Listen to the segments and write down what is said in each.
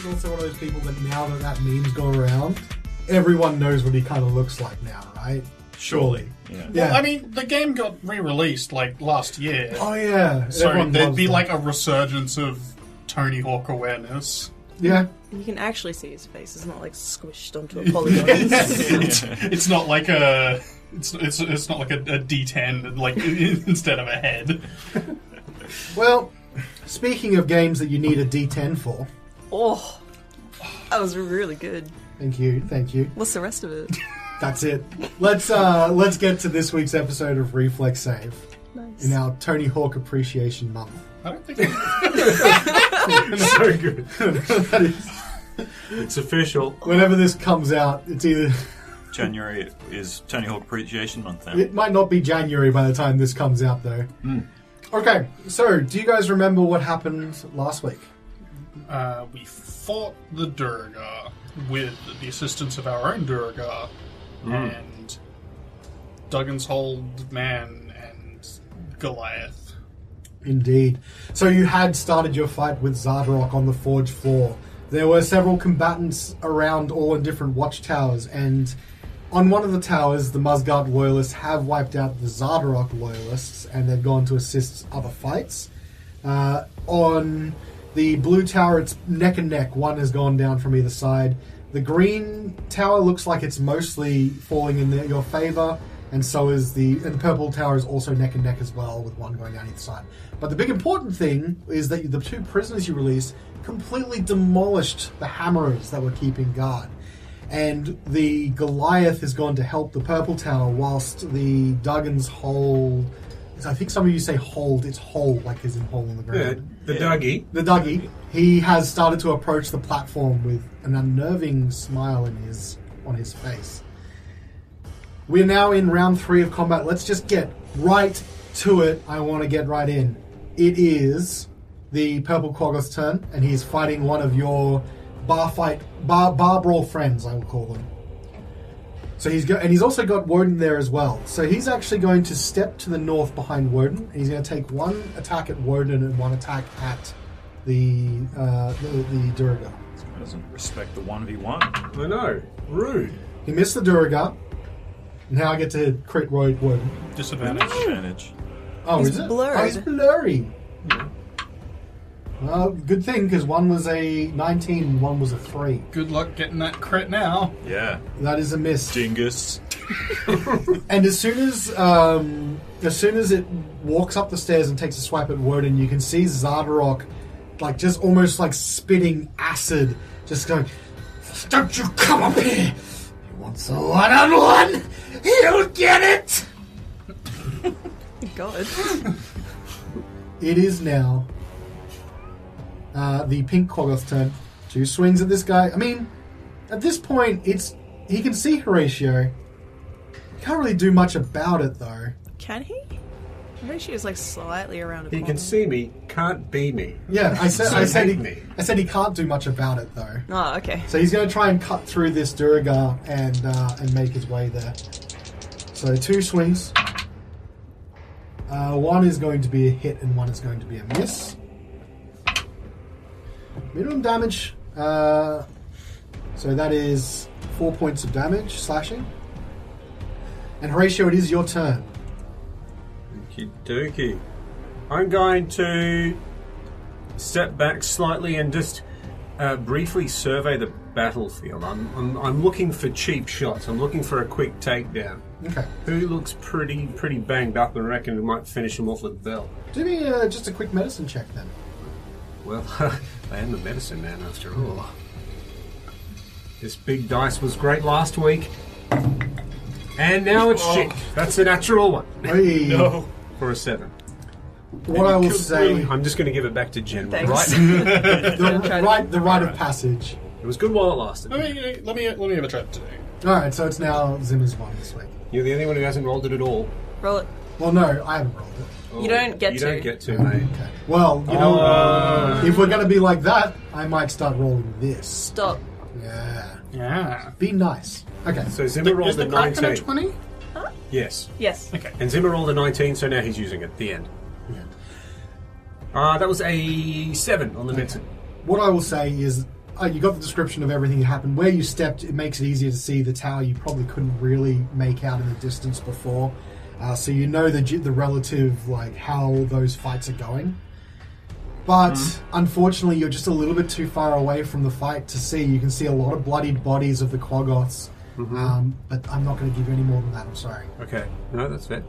is also one of those people that now that meme's gone around, everyone knows what he kind of looks like now, right? Surely. Yeah. Well, I mean, the game got re-released last year. Oh yeah. So Everyone there'd loves be that. a resurgence of Tony Hawk awareness. Yeah. You can actually see his face. It's not squished onto a polygon. It's not like a. It's not like a D10 instead of a head. Well, speaking of games that you need a D10 for. Oh, that was really good. Thank you. What's the rest of it? That's it. Let's get to this week's episode of Reflex Save Nice. in our Tony Hawk Appreciation Month. I don't think. So good. That is, It's official. whenever this comes out, it's either January is Tony Hawk Appreciation Month now. it might not be January by the time this comes out though. Okay, so do you guys remember what happened last week? We fought the Durga with the assistance of our own Durga and Duggan's Hold Man and Goliath. Indeed. So you had started your fight with Xardorok on the forge floor. There were several combatants around, all in different watchtowers, and on one of the towers, the Muzgardt Loyalists have wiped out the Xardorok Loyalists, and they've gone to assist other fights. On the blue tower, it's neck and neck. One has gone down from either side. The green tower looks like it's mostly falling in your favour, and so is and the purple tower is also neck and neck as well, with one going down either side. But the big important thing is that the two prisoners you released completely demolished the hammerers that were keeping guard. And the Goliath has gone to help the purple tower, whilst the Duggan's Hold... I think some of you say hold, it's hole, like as in hole in the ground. The Dougie. The Dougie, he has started to approach the platform with an unnerving smile on his face. We're now in round 3 of combat. Let's just get right to it. I want to get right in. It is the Purple Quaggoth's turn, and he's fighting one of your bar brawl friends, I will call them. So he's also got Wodun there as well. So he's actually going to step to the north behind Wodun, and he's going to take one attack at Wodun and one attack at the Durga. He doesn't respect the 1v1. I know. Rude. He missed the Durga. Now I get to crit Wodun. Disadvantage. Advantage. Oh, He's is it? blurred. Oh, he's blurry. Well, good thing, because one was a 19 and one was a 3. Good luck getting that crit now. Yeah. That is a miss. Dingus. And as soon as it walks up the stairs and takes a swipe at Wodun, you can see Xardorok, just almost spitting acid, just going, "Don't you come up here! He wants a one-on-one! He'll get it!" God. It is now the Pink Quaggoth's turn. 2 swings at this guy. I mean, at this point, he can see Horacio. Can't really do much about it, though. Can he? Horatio's slightly around a He corner. can see me, can't be me. Yeah, I said me. he can't do much about it, though. Oh, okay. So he's going to try and cut through this Durga and make his way there. So 2 swings. One is going to be a hit and one is going to be a miss. Minimum damage. So that is 4 points of damage, slashing. And Horatio, it is your turn. Okie dokie. I'm going to step back slightly and just briefly survey the battlefield. I'm looking for cheap shots. I'm looking for a quick takedown. Okay. Who looks pretty banged up and reckon we might finish him off with a bell? Do me just a quick medicine check then. Well, I am the medicine man after all. This big dice was great last week. And now it's shit. That's a natural one. Hey. No. For a 7. What I will say, I'm just going to give it back to Jen. Thanks. Right? the rite of passage. It was good while it lasted. Let me have a try today. All right, so it's now Zimma's one this week. You're the only one who hasn't rolled it at all. Roll it. Well, no, I haven't rolled it. Oh, You don't get You to. don't get to, mate. Okay. Well, you know, if we're going to be like that, I might start rolling this. Stop. Yeah. Yeah. Be nice. Okay. So Zimmer rolled Is a the Kraken 19. a 20? Yes. Yes. Okay. And Zimmer rolled a 19, so now he's using it at the end. Yeah. That was a 7 on the medicine. What I will say is you got the description of everything that happened. Where you stepped, it makes it easier to see the tower you probably couldn't really make out in the distance before. So you know the relative, like, how those fights are going. But, unfortunately, you're just a little bit too far away from the fight to see. You can see a lot of bloodied bodies of the Quaggoths. But I'm not going to give you any more than that, I'm sorry. Okay. No, that's fair.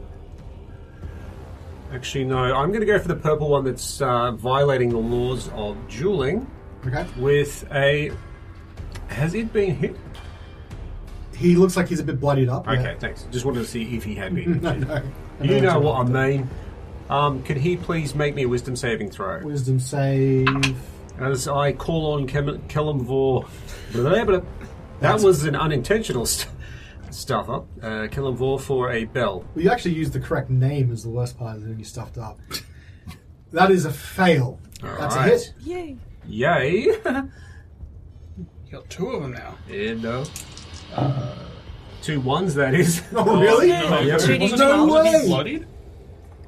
Actually, no. I'm going to go for the purple one that's violating the laws of dueling. Okay. With a... Has it been hit? He looks like he's a bit bloodied up. Okay, yeah. thanks. Just wanted to see if he had been hit. No. You know what I mean. Could he please make me a wisdom saving throw? Wisdom save. As I call on Kellamvor... That was an unintentional stuff up. Kellamvor for a bell. Well, you actually used the correct name as the worst part of it, you stuffed up. That is a fail. That's right. a hit. Yay. Yay! You got 2 of them now. Yeah, no. 2 ones, that is. Oh, really? No, Yeah. 2d12. No Was way. he bloodied?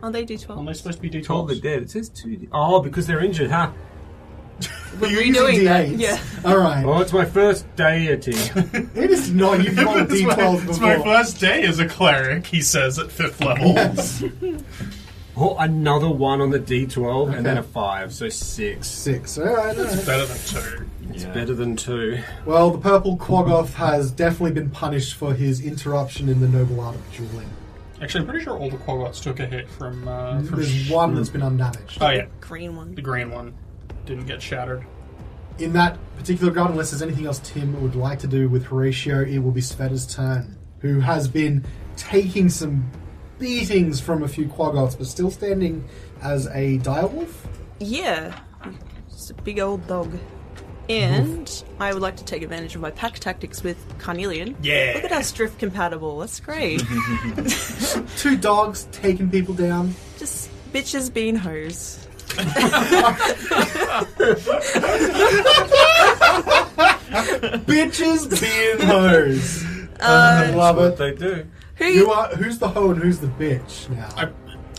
Oh, they do 12. Aren't they supposed to be Told the D12s? dead. It says 2. Oh, because they're injured, huh? But you're redoing using that, D8s. yeah. All right. Oh, it's my first deity. It is not. You've rolled D12 It's before. my first day as a cleric, he says at 5th level. Yes. Oh, another 1 on the D12, Okay. and then a 5, so 6. 6. All right. Better than 2. It's better than 2. Well, the purple Quaggoth has definitely been punished for his interruption in the noble art of dueling. Actually, I'm pretty sure all the Quaggoths took a hit from There's one that's been undamaged. Oh, yeah. Green one. The green one didn't get shattered. In that particular regard, unless there's anything else Tim would like to do with Horacio, it will be Sveta's turn, who has been taking some beatings from a few Quaggoths, but still standing as a direwolf. Yeah. Just a big old dog. And I would like to take advantage of my pack tactics with Carnelian. Yeah. Look at us drift compatible. That's great. 2 dogs taking people down. Just bitches being hoes. Bitches being hoes. I love What it. they do. Who's the hoe and who's the bitch now?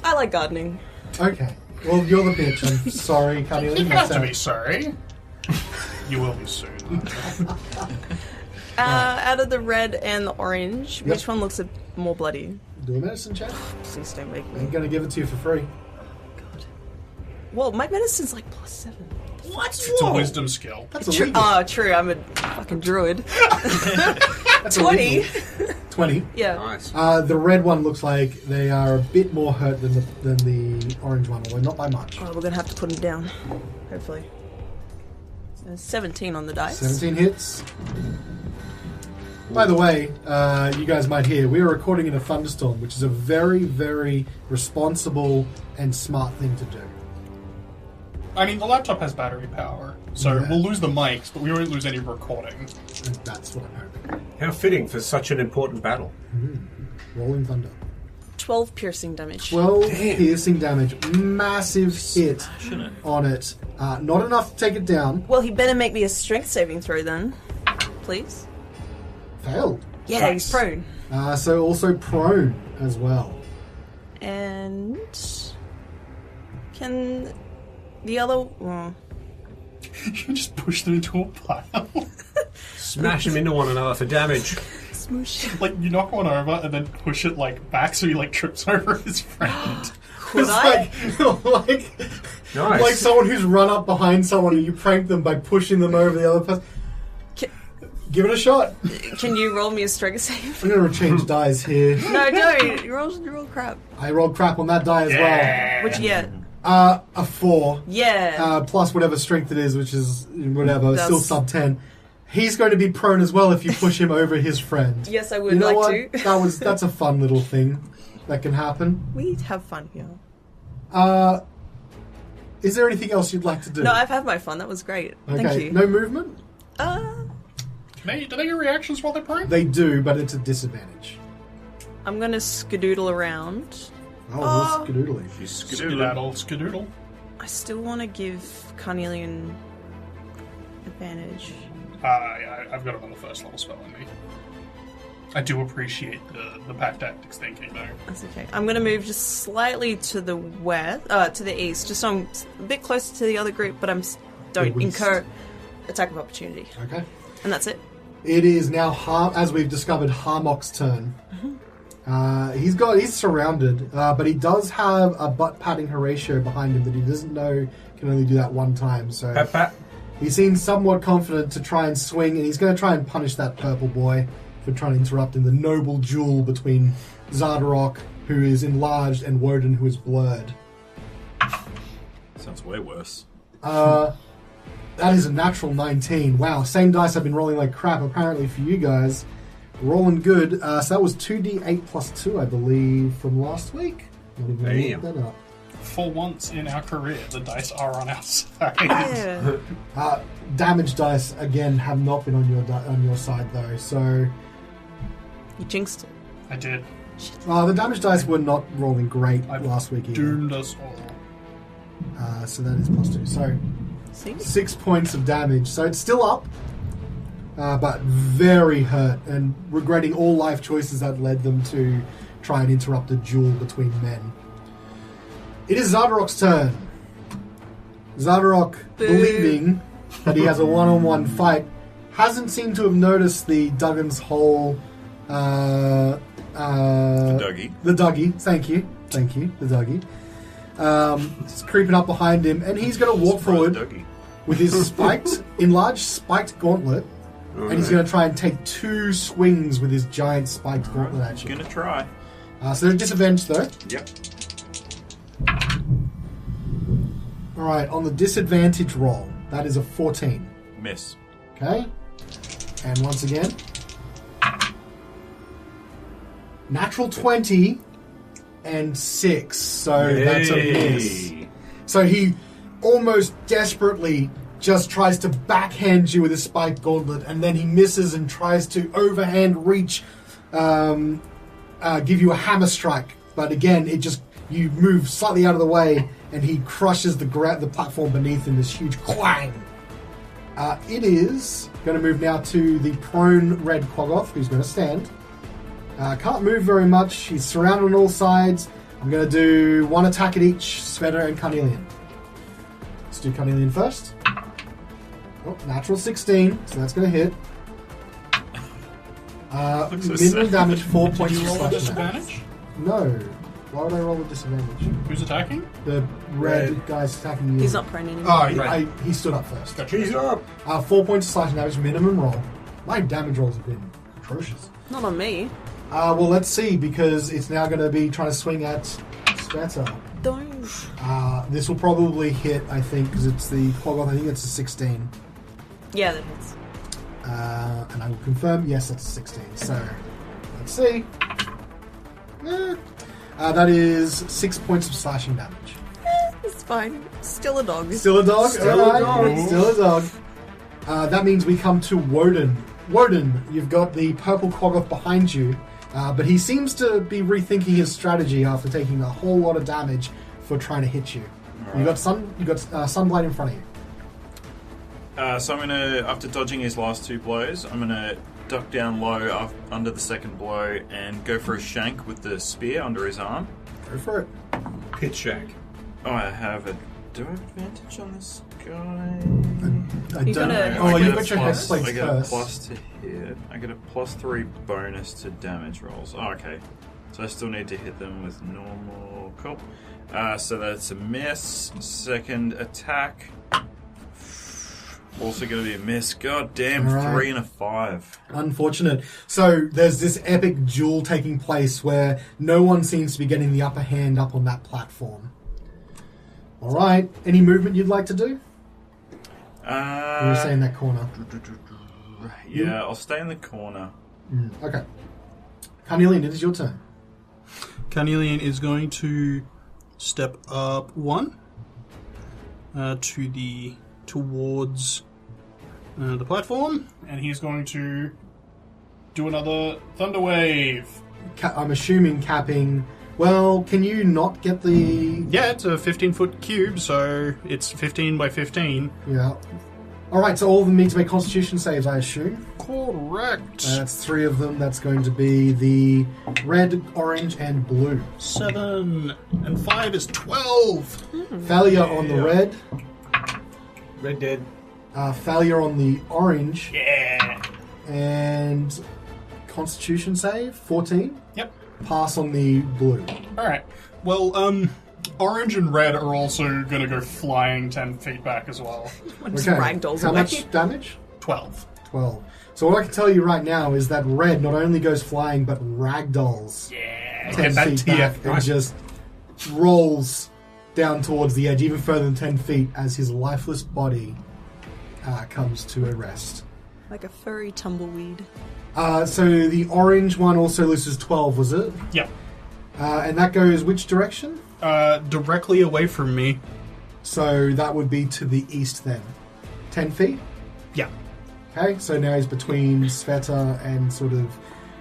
I like gardening. Okay. Well, you're the bitch. I'm sorry, You Carnelian. don't have to be sorry. You will be soon. Out of the red and the orange, Yep. which one looks more bloody? Do a medicine check. Please don't make I'm me. going to give it to you for free. Well, my medicine's like +7. What? It's a wisdom skill. That's True. illegal. True. I'm a fucking druid. That's 20. illegal. 20. Yeah. Nice. The red one looks like they are a bit more hurt than the orange one, although not by much. Oh, we're gonna have to put him down. Hopefully. 17 on the dice. 17 hits. By the way, you guys might hear, we are recording in a thunderstorm, which is a very, very responsible and smart thing to do. I mean, the laptop has battery power, so Yeah. we'll lose the mics, but we won't lose any recording. And that's what I'm hoping. How fitting for such an important battle. Rolling thunder. 12 piercing damage. 12 piercing damage. Massive hit on it. Not enough to take it down. Well, he better make me a strength saving throw then. Please. Failed. Yeah, he's prone. So also prone as well. And can the other You can just push them into a pile. Smash them into one another for damage. smoosh? Like, you knock one over and then push it, like, back so he, like, trips over his friend. Could It's I? like Nice. like someone who's run up behind someone and you prank them by pushing them over the other person. Can, Give it a shot. can you roll me a strength save? I'm going to change dice here. No, don't. You roll crap. I rolled crap on that die as What'd you get? well. A 4. Yeah. Plus whatever strength it is, which is whatever, That's- still sub 10. He's going to be prone as well if you push him over his friend. Yes, I would You know like what? to. That's a fun little thing that can happen. We have fun here. Is there anything else you'd like to do? No, I've had my fun. That was great. Okay. Thank you. No movement? Do they get reactions while they're prone? They do, but it's a disadvantage. I'm gonna skadoodle around. Oh, this skadoodling. Skadoodle. I still want to give Carnelian advantage. Yeah, I've got him on the first level spell on me. I do appreciate the pack tactics thinking, though. That's okay. I'm gonna move just slightly to the west, to the east, just so I'm a bit closer to the other group, but don't The west. incur attack of opportunity. Okay. And that's it. It is now, as we've discovered, Harmok's turn. He's surrounded, but he does have a butt-patting Horacio behind him that he doesn't know can only do that one time. So Pat, pat. he seems somewhat confident to try and swing, and he's going to try and punish that purple boy for trying to interrupt in the noble duel between Xardorok, who is enlarged, and Wodun, who is blurred. Sounds way worse. That is a natural 19. Wow, same dice I've been rolling like crap, apparently, for you guys. Rolling good. So that was 2d8 plus 2, I believe, from last week. Not even gonna look that up. For once in our career, the dice are on our side. Yeah. Damage dice, again, have not been on your side, though. So You jinxed it. I did. the damage dice were not rolling great last week either. Doomed us all. So that is plus 2. So See? 6 points of damage. So it's still up, but very hurt and regretting all life choices that led them to try and interrupt a duel between men. It is Xardorok's turn. Xardorok, believing that he has a one-on-one fight, hasn't seemed to have noticed the Duggan's Hole. The Dougie. The Dougie. Thank you. The Dougie. It's creeping up behind him, and he's going to walk forward Dougie. with his enlarged spiked gauntlet, and he's going to try and take 2 swings with his giant spiked gauntlet at you. Gonna try. So there's disadvantage though. Yep. Alright, on the disadvantage roll, that is a 14. Miss. Okay? And once again, natural 20 and 6. So that's a miss. So he almost desperately just tries to backhand you with his spiked gauntlet, and then he misses and tries to overhand reach, give you a hammer strike. But again, you move slightly out of the way, and he crushes the platform beneath in this huge clang. It is going to move now to the prone red Quaggoth, who's going to stand. Can't move very much. He's surrounded on all sides. I'm going to do 1 attack at each, Svieta and Carnelian. Let's do Carnelian first. Oh, natural 16, so that's going to hit. Minimum damage, 4 points. Did you roll a of slashing disadvantage? No. Why would I roll a disadvantage? Who's attacking? The red guy's attacking you. He's not prone anymore. Oh, he stood up first. Gotcha. He's up. 4 points of slashing damage, minimum roll. My damage rolls have been atrocious. Not on me. Well, let's see, because it's now going to be trying to swing at Svieta. Don't. This will probably hit, I think, because it's the Quaggoth. I think it's a 16. Yeah, that hits. And I will confirm, yes, that's a 16. So, let's see. That is 6 points of slashing damage. It's fine. Still a dog. Still a dog? Still a dog. Still a dog. That means we come to Wodun. Wodun, you've got the purple Quaggoth behind you, but he seems to be rethinking his strategy after taking a whole lot of damage for trying to hit you. Right. You got Sunblight in front of you. So I'm gonna, after dodging his last 2 blows, I'm gonna duck down low under the second blow and go for a shank with the spear under his arm. Go for it. Pit shank. Oh, I have a... Do I have advantage on this guy? I You don't gotta- know. I Oh, get you a got your plus- head plates I get a first. plus to hit. I get a +3 bonus to damage rolls. Oh, okay. So I still need to hit them with normal. Cool. So that's a miss. Second attack. Also going to be a miss. God damn, All right. 3 and a 5. Unfortunate. So there's this epic duel taking place where no one seems to be getting the upper hand up on that platform. All right. Any movement you'd like to do? You were saying that corner. Yeah, I'll stay in the corner. Okay. Carnelian, it is your turn. Carnelian is going to step up 1 towards the platform, and he's going to do another Thunder Wave. I'm assuming capping. Well, can you not get the... Yeah, it's a 15-foot cube, so it's 15 by 15. Yeah. All right, so all of them need to make Constitution saves, I assume. Correct. That's 3 of them. That's going to be the red, orange, and blue. 7 and 5 is 12. Failure on the red. Red dead. Failure on the orange. Yeah. And Constitution save, 14. Yep. Pass on the blue. Alright. Well, orange and red are also going to go flying 10 feet back as well. Just ragdolls How away. much damage? 12. 12. So what I can tell you right now is that red not only goes flying, but ragdolls Yeah. 10 Get that feet back TF. and just rolls down towards the edge, even further than 10 feet, as his lifeless body comes to a rest. Like a furry tumbleweed. So the orange one also loses 12, was it? Yep. And that goes which direction? Directly away from me. So that would be to the east then. 10 feet? Yeah. Okay, so now he's between Svieta and sort of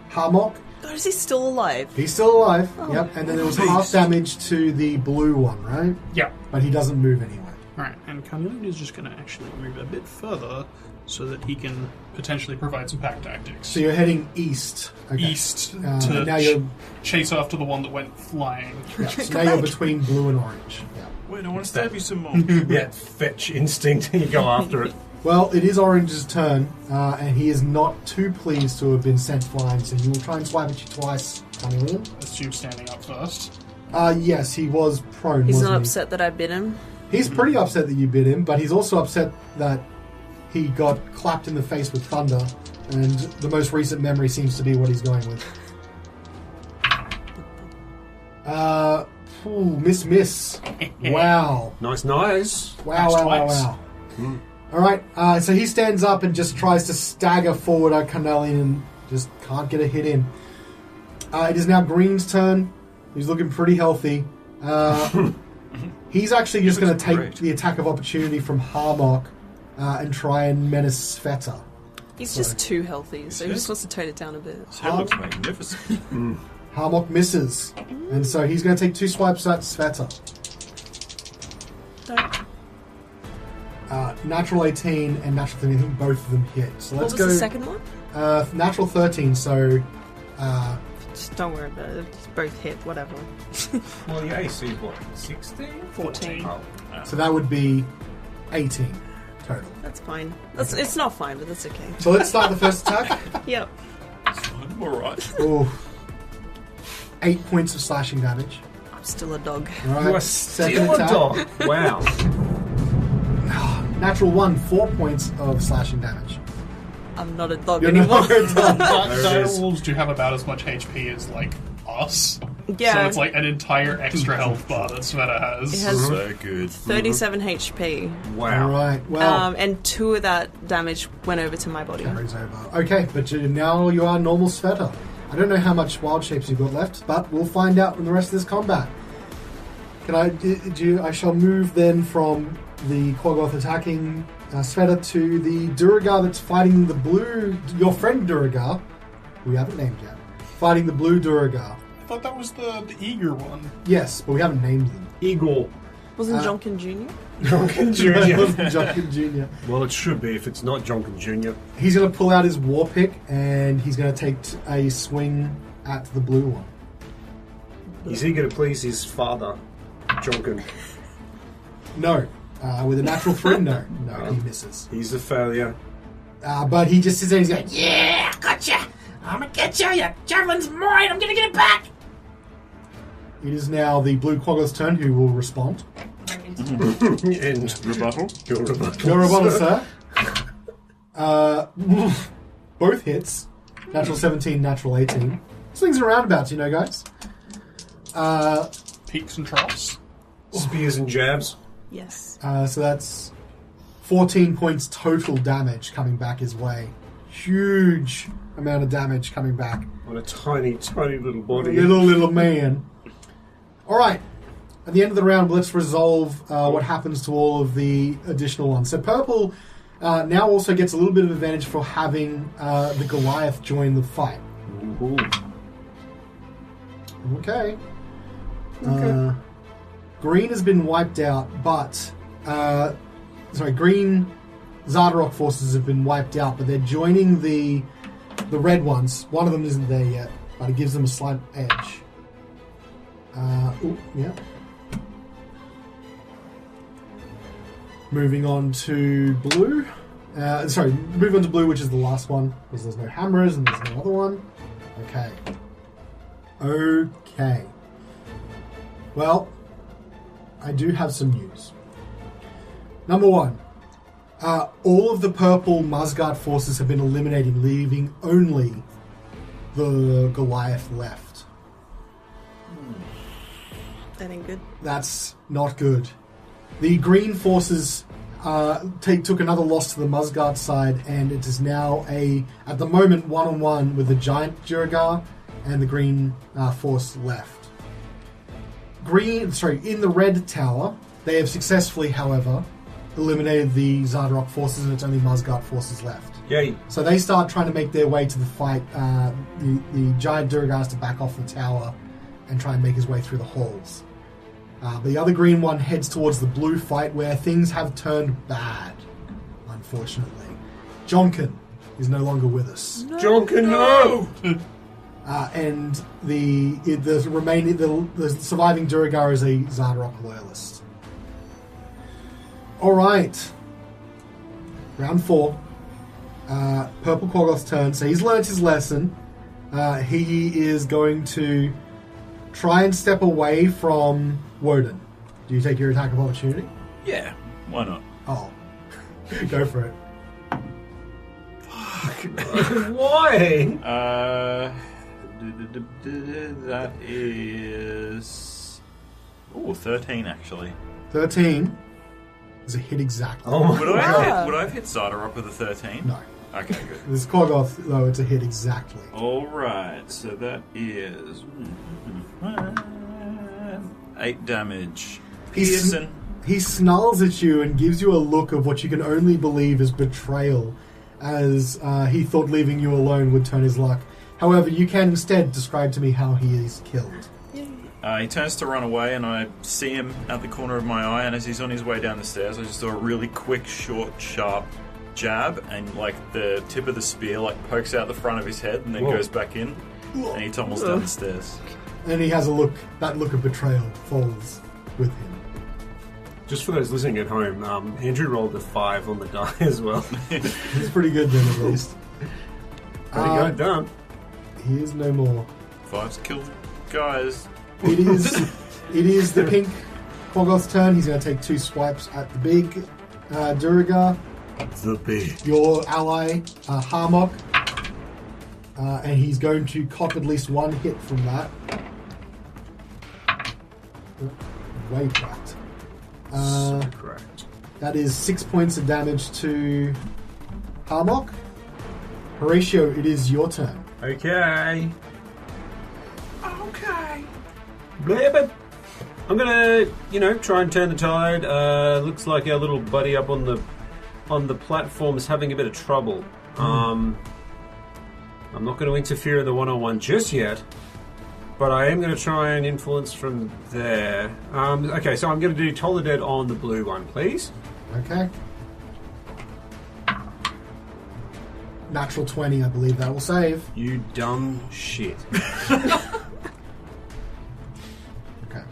Harmok. God, is he still alive? He's still alive, Oh. yep, and then there was half damage to the blue one, right? Yeah. But he doesn't move anyway. Alright, and Carnelian is just going to actually move a bit further so that he can potentially provide some pack tactics. So you're heading east. Okay. East and now to you're, chase after the one that went flying. yeah, so now you're between blue and orange. Yeah. Wait, I want to stab you some more. Yeah, fetch instinct. You go after it. Well, it is Orange's turn, and he is not too pleased to have been sent flying, so he will try and swipe at you twice, Carnelian. Assume standing up first. Yes, he was prone, He's wasn't not he? upset that I bit him. He's pretty upset that you bit him, but he's also upset that he got clapped in the face with thunder, and the most recent memory seems to be what he's going with. Miss. Wow. Nice. Wow, That's wow, twice. wow. Alright, so he stands up and just tries to stagger forward at Carnelian and just can't get a hit in. It is now Green's turn. He's looking pretty healthy. He's actually just going to take great. the attack of opportunity from Harmok and try and menace Svieta. He's just too healthy, so he just wants to tone it down a bit. His head looks magnificent. Harmok misses, and so he's going to take 2 swipes at Svieta. Don't. Natural 18 and natural 13, I think both of them hit. So What let's was go. the second one? Natural 13, so Just don't worry about it. Just both hit, whatever. Well, the AC is what? 16? 14. Oh. so that would be 18 total. That's fine. It's not fine, but that's okay. So let's start the first attack. Yep. I'm alright. Oh, 8 points of slashing damage. I'm still a dog. All right, You are second still a attack. dog. Wow. Natural 1, 4 points of slashing damage. I'm not a dog You're anymore. not a dog. There it is. Direwolves do have about as much HP as, like, us. Yeah. So it's like an entire extra health bar that Svieta has. It has So good. 37 HP. All Wow. right, well, And 2 of that damage went over to my body. carries over. Okay, but now you are normal Svieta. I don't know how much wild shapes you've got left, but we'll find out in the rest of this combat. I shall move then from the Quaggoth attacking Svieta to the Duragar that's fighting the blue, your friend Duragar, who we haven't named yet, fighting the blue Duragar. I thought that was the eager one. Yes, but we haven't named them. Eagle. Wasn't Jonkin Jr.? Jonkin Jr. Jonkin Jr. Well, it should be if it's not Jonkin Jr. He's going to pull out his war pick and he's going to take a swing at the blue one. He's eager to please his father, Jonkin. No. With a natural 3, no. No, he misses. He's a failure. But he just sits there and he's like, Yeah, gotcha! I'm gonna get you! Your javelin's mine! I'm gonna get it back! it is now the blue Quaggoth's turn who will respond. And Rebuttal? your rebuttal. Your rebuttal, sir. Both hits. Natural 17, natural 18. Swings and roundabouts, you know, guys. Peaks and troughs. Spears and jabs. Yes. So that's 14 points total damage coming back his way. Huge amount of damage coming back. On a tiny, tiny little body. Little man. Alright. At the end of the round, let's resolve what happens to all of the additional ones. So purple now also gets a little bit of advantage for having the Goliath join the fight. Ooh. Okay. Green has been wiped out, but... green Xardorok forces have been wiped out, but they're joining the red ones. One of them isn't there yet, but it gives them a slight edge. Yeah. Moving on to blue. Sorry, move on to blue, which is the last one, because there's no hammers and there's no other one. Okay. Okay. Well, I do have some news. Number one, all of the purple Muzgardt forces have been eliminated, leaving only the Goliath left. That ain't good. That's not good. The green forces took another loss to the Muzgardt side, and it is now at the moment, 1-on-1 with the giant Duragar and the green force left. In the red tower, they have successfully, however, eliminated the Xardorok forces, and it's only Muzgardt forces left. Yay. So they start trying to make their way to the fight. The giant Duragar has to back off the tower and try and make his way through the halls. The other green one heads towards the blue fight, where things have turned bad, unfortunately. Jonkin is no longer with us. Jonkin, no! And the surviving Duragar is a Xardorok loyalist. Alright. Round 4. Purple Quaggoth's turn. So he's learnt his lesson. He is going to try and step away from Wodun. Do you take your attack of opportunity? Yeah, why not? Oh. Go for it. Why? That is... 13 actually. 13 is a hit exactly. Oh my Would I have hit Xardorok with a 13? No. Okay, good. This Quaggoth, though, it's a hit exactly. Alright, so that is... 8 damage. Pearson. He snarls at you and gives you a look of what you can only believe is betrayal, as he thought leaving you alone would turn his luck. However, you can instead describe to me how he is killed. He turns to run away, and I see him at the corner of my eye, and as he's on his way down the stairs, I just do a really quick, short, sharp jab, and the tip of the spear pokes out the front of his head and then goes back in, and he tumbles down the stairs. And he has that look of betrayal falls with him. Just for those listening at home, Andrew rolled a 5 on the die as well. He's pretty good then, at least. Pretty good, done. He is no more. 5's killed guys. It is the pink Quaggoth's turn. He's going to take 2 swipes at the big Duragar. The big. Your ally, Harmok. And he's going to cop at least 1 hit from that. Way cracked. So correct. That is 6 points of damage to Harmok. Horacio, it is your turn. Okay. Okay. But I'm gonna, try and turn the tide. Looks like our little buddy up on the platform is having a bit of trouble. I'm not going to interfere in the 1-on-1 just yet, but I am going to try and influence from there. Okay, so I'm going to do Toll the Dead on the blue one, please. Okay. Natural 20, I believe that will save. You dumb shit. Okay.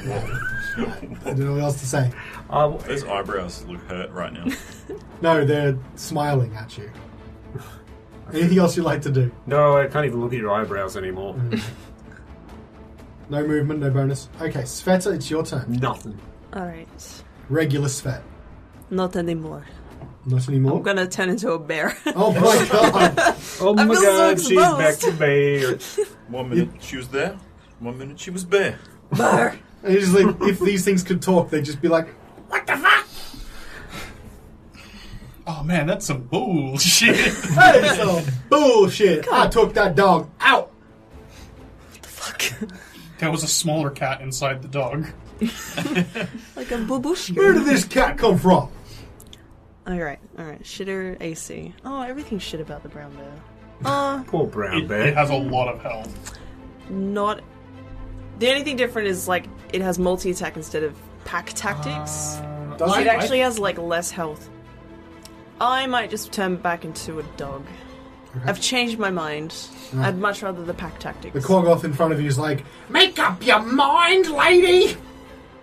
I don't know what else to say. Those eyebrows look hurt right now. No, they're smiling at you. Anything else you'd like to do? No, I can't even look at your eyebrows anymore. No movement, no bonus. Okay, Svieta, it's your turn. Nothing. Alright. Regular Svet. Not anymore. Not anymore? I'm gonna turn into a bear. Oh my god! Oh my feel so god, she's exposed. back to bear. 1 minute she was there, 1 minute she was bare. Bear! And it's like, if these things could talk, they'd just be like, What the fuck? Oh man, that's some bullshit. "Hey, some bullshit! I took that dog out!" Fuck. There was a smaller cat inside the dog. Like a babushka. Where did this cat come from? Alright. Shitter AC. Oh, everything's shit about the brown bear. Poor brown It bear. has a lot of health. Not... The only thing different is, it has multi-attack instead of pack tactics. Does It actually has, less health. I might just turn back into a dog. Okay. I've changed my mind. Right. I'd much rather the pack tactics. The Quaggoth in front of you is like, Make up your mind, lady!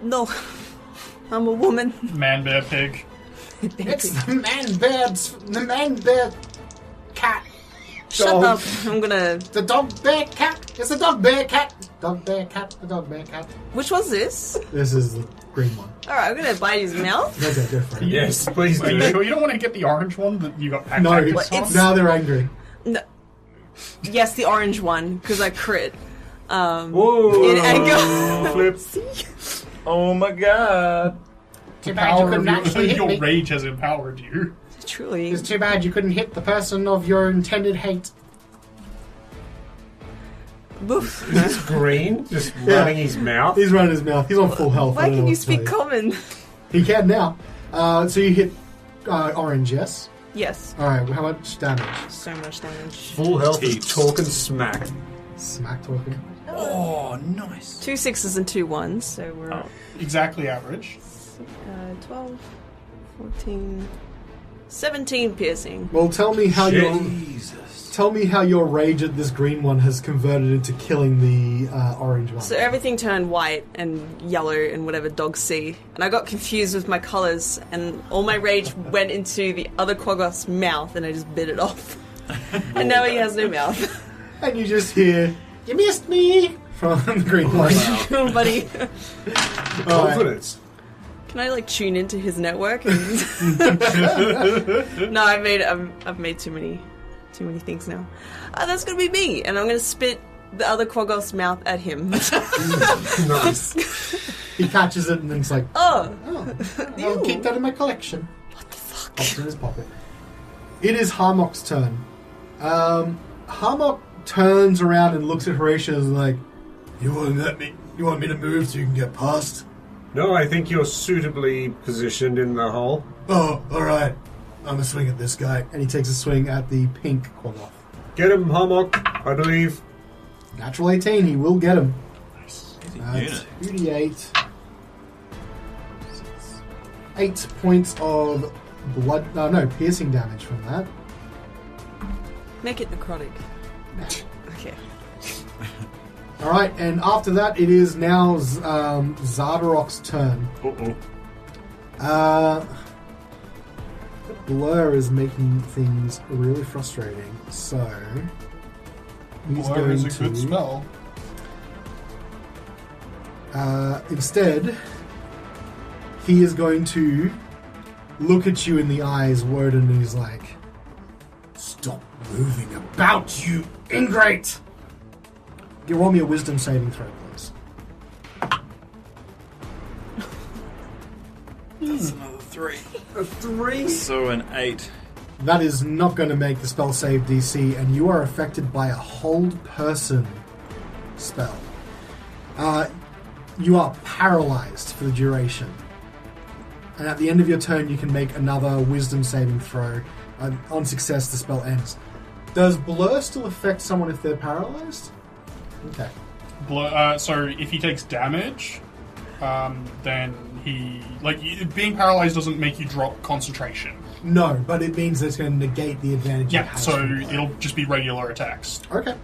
No. I'm a woman. Man, bear, pig. It's the man bear cat. Shut Dog. up. I'm gonna... The dog bear cat. It's a dog bear cat. Dog bear cat. The dog bear cat. Which one's this? This is the green one. Alright, I'm gonna bite his mouth. That's a different. Yes, please Are you do. sure you don't want to get the orange one that you got packed No, tactics on? it's- now they're angry. No. Yes, the orange one, because I crit. Whoa! In anger. Flip. Oh my god. Too The bad you power couldn't of actually hit your me. rage has empowered you. Truly. It's too bad you couldn't hit the person of your intended hate. Boof. It's green, just running his mouth. He's running his mouth. He's on full health. I Why don't know can you what to tell speak common? He can now. So you hit orange, yes? Yes. Alright, how much damage? So much damage. Full health, is Heaps. talking smack. Smack talking. Oh, nice. 2 6s and 2 1s, so we're Oh. Exactly average. 12, 14, 17 piercing. Well, tell me how Jesus. your rage at this green one has converted into killing the orange one. So everything turned white and yellow and whatever dogs see. And I got confused with my colours, and all my rage went into the other Quaggoth's mouth, and I just bit it off. And now he has no mouth. And you just hear, "You missed me!" from the green one. Oh, buddy. Alright. Confidence. Can I like tune into his network? And no, I've made too many things now. That's gonna be me, and I'm gonna spit the other Quaggoth's mouth at him. Nice. He catches it and then it's like, Oh, I'll keep that in my collection. What the fuck? Pops in his pocket. It is Harmok's turn. Harmok turns around and looks at Horacio and is like, You want me to move so you can get past? No, I think you're suitably positioned in the hole. Oh, alright. I'm gonna swing at this guy. And he takes a swing at the pink Quaggoth. Get him, Hammock, I believe. Natural 18, he will get him. He's a unit. 2d8. 8 points of piercing damage from that. make it necrotic. Okay. Alright, and after that, it is now Xardorok's turn. Uh-oh. The blur is making things really frustrating, so he's Blur going is a to good spell. Instead, he is going to look at you in the eyes, Wodun, and he's like, "Stop moving about, you ingrate!" Roll me a wisdom saving throw, please. That's another 3. A 3? So an 8. That is not going to make the spell save DC, and you are affected by a hold person spell. You are paralyzed for the duration. And at the end of your turn, you can make another wisdom saving throw. On success, the spell ends. Does Blur still affect someone if they're paralyzed? Okay. So if he takes damage, then he being paralyzed doesn't make you drop concentration. No, but it means that it's going to negate the advantage. it Yeah, has so from Blur. it'll just be regular attacks. Okay.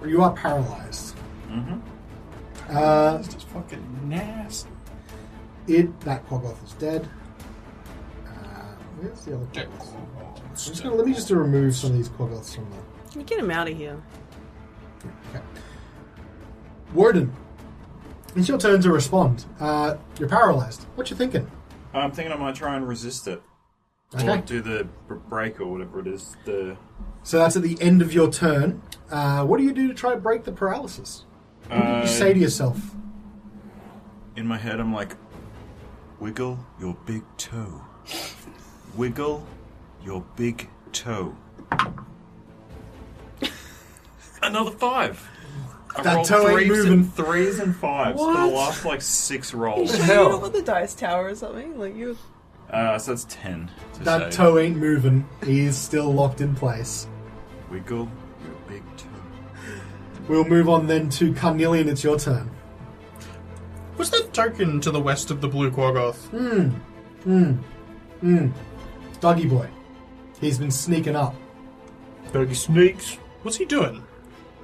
Well, you are paralyzed. It's just fucking nasty. That Quaggoth is dead. Where's the other Quaggoth? Let me just remove some of these Quaggoths from there. Can you get him out of here? Okay. Wodun, it's your turn to respond. You're paralyzed. What you thinking? I'm thinking I might try and resist it. Okay. Or do the break or whatever it is. So that's at the end of your turn. What do you do to try to break the paralysis? What do you say to yourself? In my head, I'm like, wiggle your big toe. Wiggle your big toe. Another 5. I That rolled toe ain't 3s moving. and 3s and 5s for What? the last 6 rolls. You hell? know, with the dice tower or something? Like you. So that's 10 to That save. toe ain't moving. He is still locked in place. Wiggle your big toe. We'll move on then to Carnelian. It's your turn. What's that token to the west of the blue Quaggoth? Doggy boy. He's been sneaking up. Doggy sneaks. What's he doing?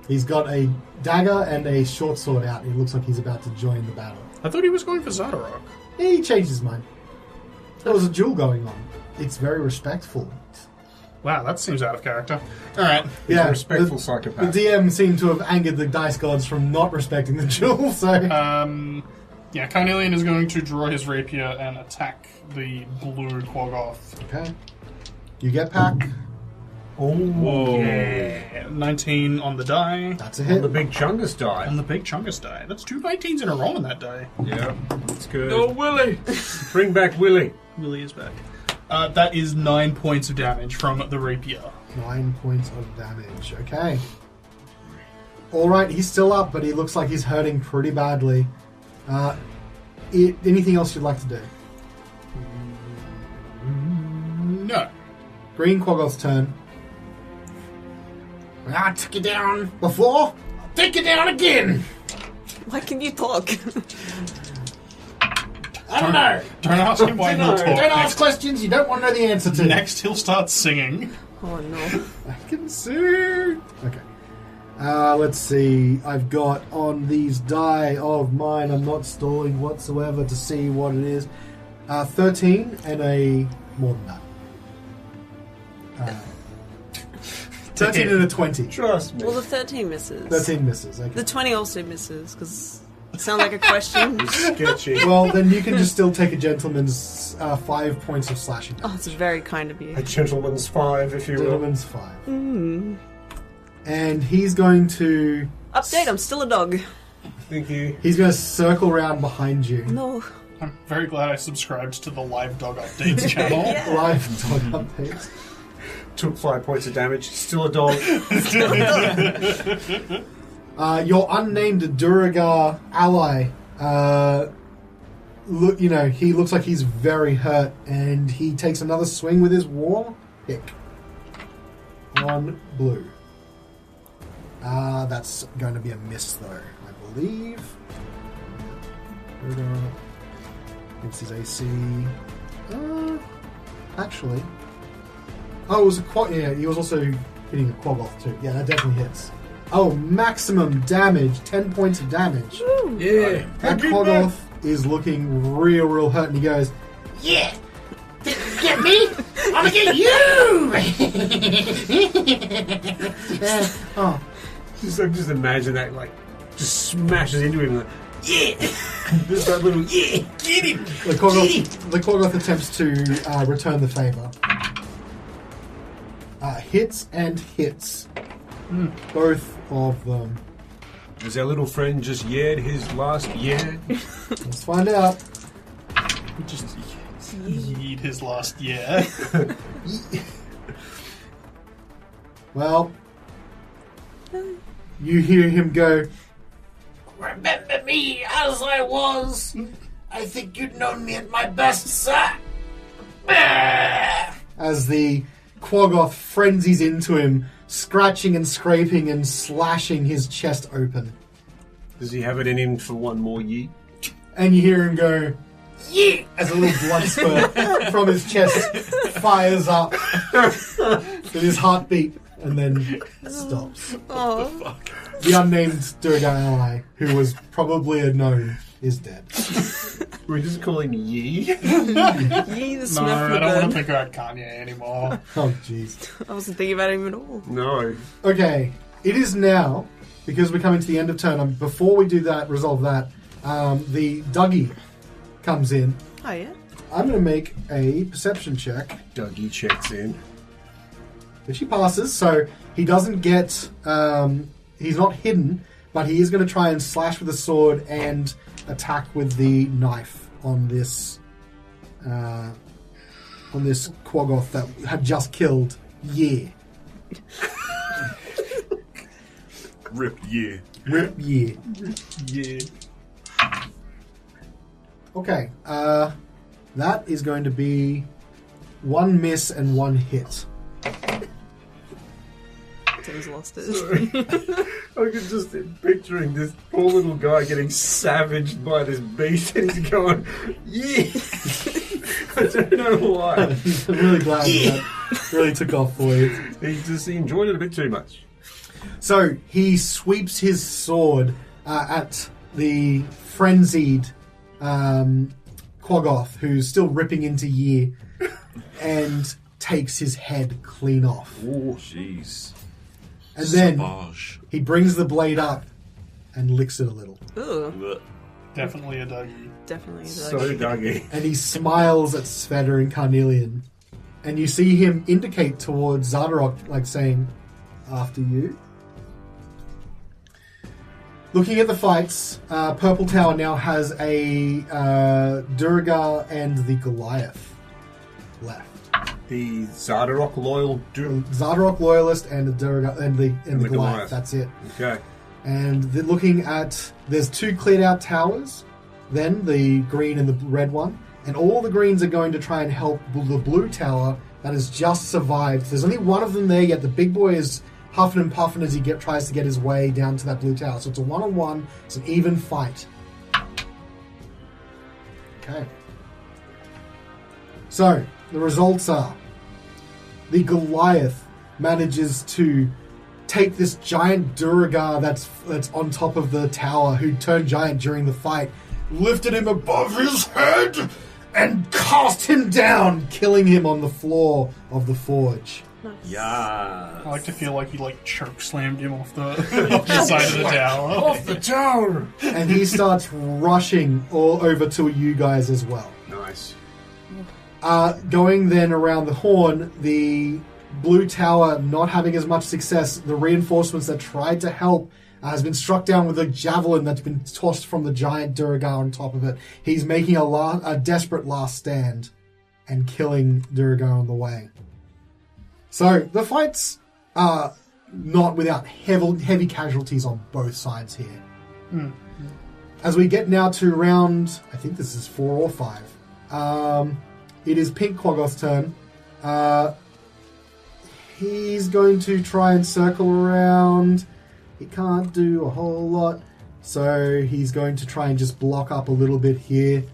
He's got a dagger and a short sword out. He looks like he's about to join the battle. I thought he was going for Xardorok. He changed his mind. There was a duel going on. it's very respectful. Wow, that seems out of character. All right. He's a respectful psychopath. The DM seemed to have angered the dice gods from not respecting the jewel, so... Yeah, Carnelian is going to draw his rapier and attack the blue Quaggoth. Okay. You get pack. Oh, whoa. Yeah. 19 on the die. That's a hit. On the big Chungus die. On the big Chungus die. That's 2 19s in a row on that die. Yeah, that's good. Oh, Willie! Bring back Willie. Willie is back. That is 9 points of damage from the rapier. 9 points of damage. Okay. Alright, he's still up, but he looks like he's hurting pretty badly. Anything else you'd like to do? No. Green Quaggoth's turn. I took you down. Before? I'll take you down again. Why can you talk? I don't know. Don't ask him why he'll talk. Don't ask Next, questions you don't want to know the answer to. next he'll start singing. Oh no. I can sing. Okay. Let's see. I've got on these die of mine, I'm not stalling whatsoever to see what it is. 13 and a more than that. 13 and a 20. Trust me. Well, the 13 misses. 13 misses. Okay. The 20 also misses, because it sounds like a question. Sketchy. Well, then you can just still take a gentleman's 5 points of slashing Oh, damage. it's very kind of you. A gentleman's 5, if you will. Gentleman's 5. And he's going to... Update, I'm still a dog. Thank you. He's going to circle around behind you. No. I'm very glad I subscribed to the live dog updates channel. Yeah. Live dog updates. Took 5 points of damage. Still a dog. Your unnamed Duragar ally, look, he looks like he's very hurt, and he takes another swing with his war pick on blue. That's going to be a miss, though, I believe. Duragar hits his AC. Actually, it was a quad. Yeah, he was also hitting a Quaggoth too. Yeah, that definitely hits. Oh, maximum damage, 10 points of damage. Yeah. That Quaggoth is looking real hurt, and he goes, Yeah. Didn't you get me? I'm gonna get you. oh, Just imagine that, just smashes into him. Yeah. Just that little, yeah, get him. the Quaggoth attempts to return the favor. Hits and hits. Both of them. Has our little friend just yeared his last year? Let's find out. Just yeet his last year. Well, you hear him go, Remember me as I was. I think you'd known me at my best, sir. as the Quaggoth frenzies into him, scratching and scraping and slashing his chest open. Does he have it in him for one more yeet? And you hear him go, yeah, as a little blood spurt from his chest fires up with his heartbeat and then stops. Oh. The unnamed Durgar ally, who was probably a gnome, is dead. We're just calling Yee. Yee the No, Smith I don't want bird. to think about Kanye anymore. Oh, jeez. I wasn't thinking about him at all. No. Okay, it is now, because we're coming to the end of turn, before we do that, resolve that, the Dougie comes in. Oh, yeah? I'm going to make a perception check. Dougie checks in. Which he passes, so he doesn't get... he's not hidden, but he is going to try and slash with a sword and attack with the knife on this Quaggoth that had just killed Ye. Rip you. Rip Ye. Yeah. Okay, that is going to be 1 miss and 1 hit. Tim's lost it. I could just picturing this poor little guy getting savaged by this beast and he's going, yeah! I don't know why. I'm really glad that really took off for you. He enjoyed it a bit too much. So he sweeps his sword at the frenzied Quaggoth, who's still ripping into Ye, and takes his head clean off. Oh, jeez. And then Savage. he brings the blade up and licks it a little. Ooh, Ugh. Definitely a Dougie. definitely. So Dougie. And he smiles at Svieta and Carnelian. And you see him indicate towards Xardorok, like saying, after you. Looking at the fights, Purple Tower now has a Durgar and the Goliath left. The Xardorok Xardorok Loyalist and the Durgar and the Goliath. Goliath. That's it. Okay. And they're looking at, there's 2 cleared out towers, then the green and the red one, and all the greens are going to try and help the blue tower that has just survived. There's only one of them there yet. The big boy is huffing and puffing as he tries to get his way down to that blue tower. So it's a 1-on-1, it's an even fight. Okay. So, the results are, the Goliath manages to take this giant Duragar that's on top of the tower, who turned giant during the fight, lifted him above his head, and cast him down, killing him on the floor of the forge. Yeah. I like to feel like he choke slammed him off the side of the tower. Off the tower! And he starts rushing all over to you guys as well. Nice. Going then around the horn, the blue tower not having as much success, the reinforcements that tried to help has been struck down with a javelin that's been tossed from the giant Duragar on top of it. He's making a desperate last stand and killing Duragar on the way. So the fights are not without heavy casualties on both sides here. As we get now to round, I think this is 4 or 5. It is Pink Quaggoth's turn. He's going to try and circle around. He can't do a whole lot. So he's going to try and just block up a little bit here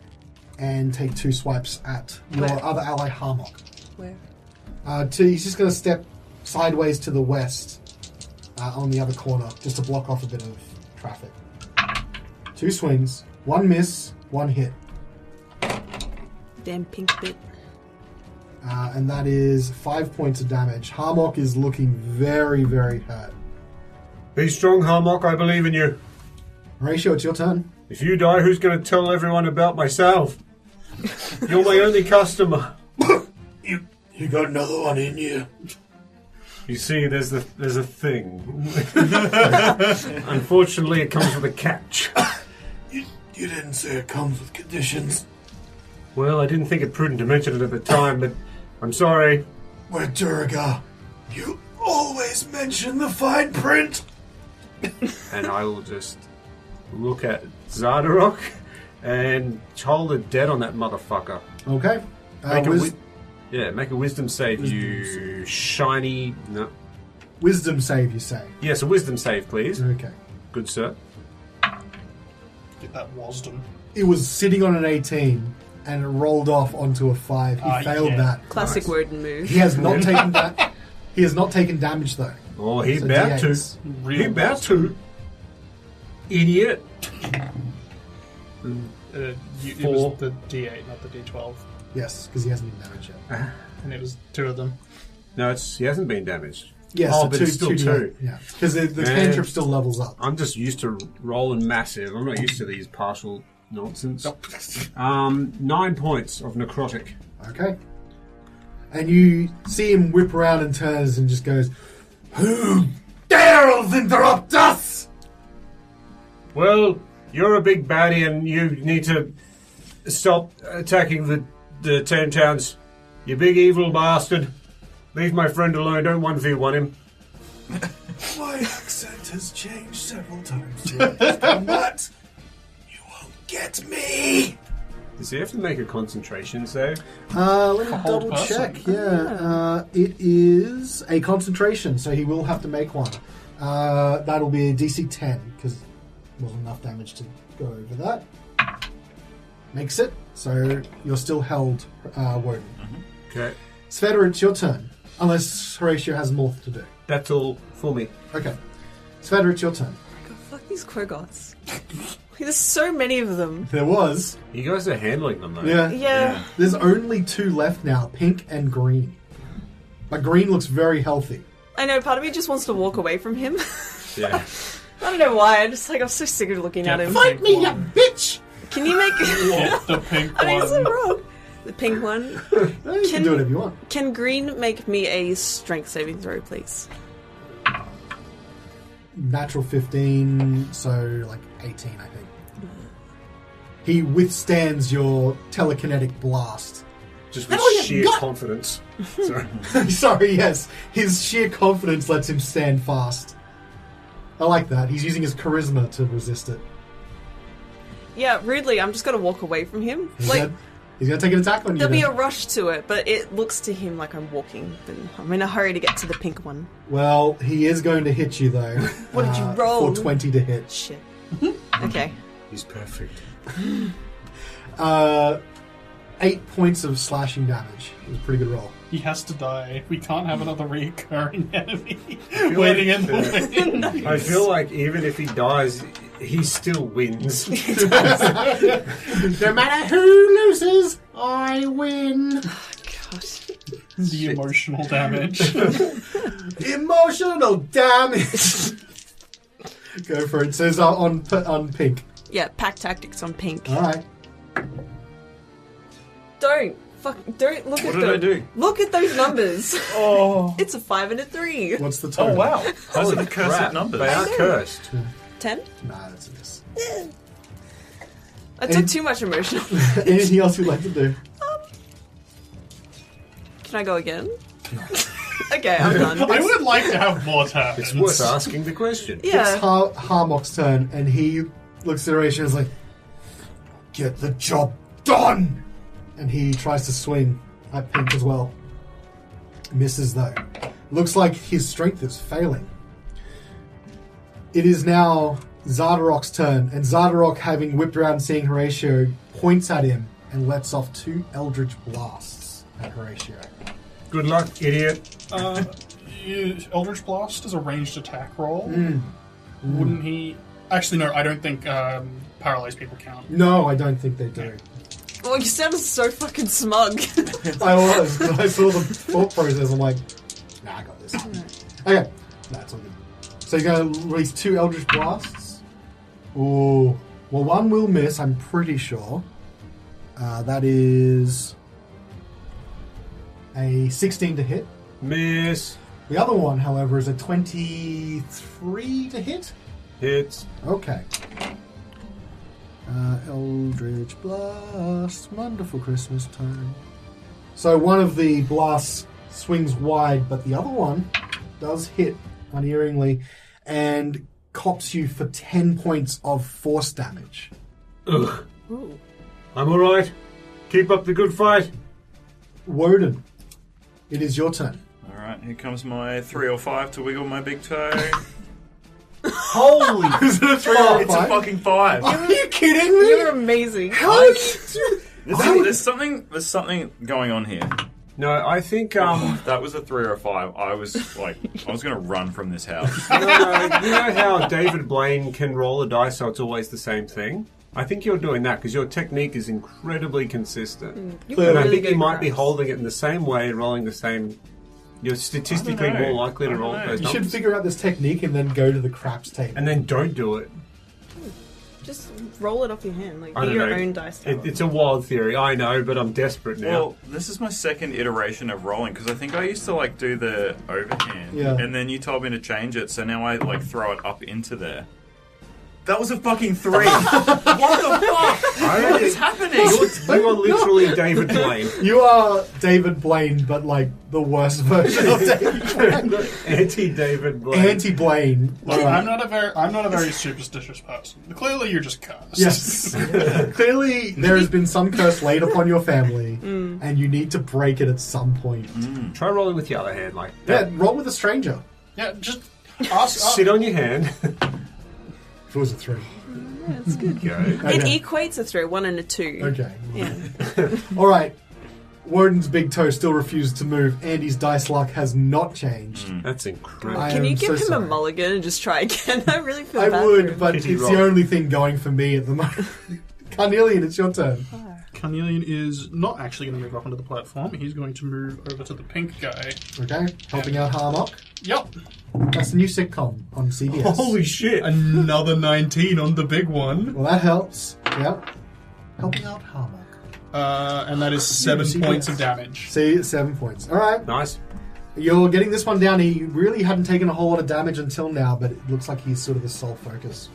and take 2 swipes at your Where? other ally, Harmok. Where? He's just going to step sideways to the west on the other corner just to block off a bit of traffic. 2 swings, 1 miss, 1 hit. Damn pink bit. And that is 5 points of damage. Harmok is looking very, very hurt. Be strong, Harmok. I believe in you. Horacio, it's your turn. If you die, who's going to tell everyone about myself? You're my only customer. You got another one in you. You see, there's a thing. Unfortunately, it comes with a catch. You didn't say it comes with conditions. Well, I didn't think it prudent to mention it at the time, but I'm sorry. We're Durga. You always mention the fine print. And I will just look at Xardorok and hold it dead on that motherfucker. Okay. Make a wisdom save, you shiny... No. Wisdom save, you say? Yes, a wisdom save, please. Okay. Good, sir. Get that wisdom. It was sitting on an 18 and it rolled off onto a 5. He failed that. Classic Nice. Wodun move. He has not taken that. He has not taken damage though. Oh, he So about to. D8s. He about to. Idiot. It 4. was the D8, not the D12. Yes, because he hasn't been damaged yet. And it was 2 of them. No, he hasn't been damaged. Yes, Oh, so but two, it's still 2d8. 2. Yeah, because the Man. cantrip still levels up. I'm just used to rolling massive. I'm not used to these partial nonsense. 9 points of necrotic. Okay. And you see him whip around and turns and just goes, "Who dares interrupt us?" Well, you're a big baddie and you need to stop attacking the 10 towns. You big evil bastard. Leave my friend alone. Don't 1v1 him. My accent has changed several times during this combat. You won't get me. Does he have to make a concentration save? Let me hold double person. check. Yeah, it is a concentration, so he will have to make one. That'll be a DC 10 because wasn't enough damage to go over that. Makes it. So you're still held, Wodun. Okay. Svieta, it's your turn. Unless Horatio has more to do. That's all for me. Okay. Svieta, it's your turn. God, fuck these Quaggoths. There's so many of them. There was. You guys are handling them, though. Yeah. There's only 2 left now, pink and green. But green looks very healthy. I know, part of me just wants to walk away from him. Yeah. I don't know why, I'm so sick of looking at him. Fight me, you bitch! Can you make... Get the pink I think it's so one. wrong. The pink one. You can do whatever you want. Can green make me a strength saving throw, please? Natural 15, so like 18, I think. He withstands your telekinetic blast. Just with sheer confidence. Sorry. Sorry, yes. His sheer confidence lets him stand fast. I like that. He's using his charisma to resist it. Yeah, rudely, I'm just going to walk away from him. He's going to take an attack on you. There'll be then. a rush to it, but it looks to him like I'm walking. But I'm in a hurry to get to the pink one. Well, he is going to hit you, though. What did you roll? For 20 to hit. Shit. Okay. He's perfect. 8 points of slashing damage. It was a pretty good roll. He has to die. We can't have another recurring enemy waiting in the wing. Nice. I feel like even if he dies, he still wins. No matter who loses, I win. Oh, God. The emotional damage. Emotional damage. Go for it. It says on pink. Yeah, pack tactics on pink. All right. Don't look at them. What did I do? Look at those numbers. Oh. It's a 5 and a 3. What's the total? Oh, wow. Those are Holy the cursed crap, numbers. They are cursed. 10? Nah, that's a miss. I took too much emotional. Anything else you'd like to do? Can I go again? Okay, I'm done. I would like to have more turns. It's worth asking the question. Yeah. It's Harmok's turn, and he looks at Horacio and is like, get the job done! And he tries to swing at pink as well. Misses, though. Looks like his strength is failing. It is now Xardorok's turn, and Xardorok, having whipped around seeing Horacio, points at him and lets off 2 Eldritch Blasts at Horacio. Good luck, idiot. Eldritch Blast is a ranged attack roll. Wouldn't he... Actually, no, I don't think paralyzed people count. No, I don't think they do. Oh, you sounded so fucking smug. I was, but I saw the thought process. I'm like, nah, I got this. Okay, that's all good. So you're going to release 2 Eldritch Blasts. Ooh. Well, one will miss, I'm pretty sure. That is a 16 to hit. Miss. The other one, however, is a 23 to hit. Hits. Okay. Eldritch Blast. Wonderful Christmas time. So one of the blasts swings wide, but the other one does hit unerringly and cops you for 10 points of force damage. Ugh. Ooh. I'm alright. Keep up the good fight. Wodun, it is your turn. Alright, here comes my 3 or 5 to wiggle my big toe. Holy! Is it a 3 or It's a fucking 5. Are you kidding me? You're amazing. How did you do There's something going on here. No, I think That was a 3 or a 5. I was gonna run from this house. no, you know how David Blaine can roll a dice so it's always the same thing? I think you're doing that because your technique is incredibly consistent. You're And I really think good you might be at holding it in the same way and rolling the same. You're statistically I don't know. more likely to I don't roll know. those You should numbers. figure out this technique and then go to the craps table. And then don't do it. Just roll it off your hand. Like, I be don't your know. own dice tower. It's a wild theory, I know, but I'm desperate now. Well, this is my second iteration of rolling because I think I used to do the overhand, Yeah. and then you told me to change it, so now I throw it up into there. That was a fucking 3. What the fuck? What is happening? You are literally David Blaine. You are David Blaine, but the worst version of David Blaine. Anti-David Blaine. Anti-Blaine. Look, I'm not a very superstitious person. Clearly, you're just cursed. Yes. Clearly, there has been some curse laid upon your family, and you need to break it at some point. Try rolling with the other hand, like Yeah, that. roll with a stranger. Yeah, just ask. Sit on your hand. If it was a 3. Yeah, that's good. Go. It Okay. equates a 3, 1 and a 2. Okay. Yeah. All right. Wodun's big toe still refuses to move. Andy's dice luck has not changed. That's incredible. I Can you am give so him sorry. a mulligan and just try again? I really feel I bad for would, him. but Pity it's roll. the only thing going for me at the moment. Carnelian, it's your turn. Carnelian is not actually going to move up onto the platform. He's going to move over to the pink guy. Okay, helping out Harmok. Yep. That's the new sitcom on CBS. Holy shit! Another 19 on the big one. Well, that helps. Yep. Helping out Harmok. And that is 7 CBS. points of damage. See, 7 points. All right. Nice. You're getting this one down. He really hadn't taken a whole lot of damage until now, but it looks like he's sort of the sole focus.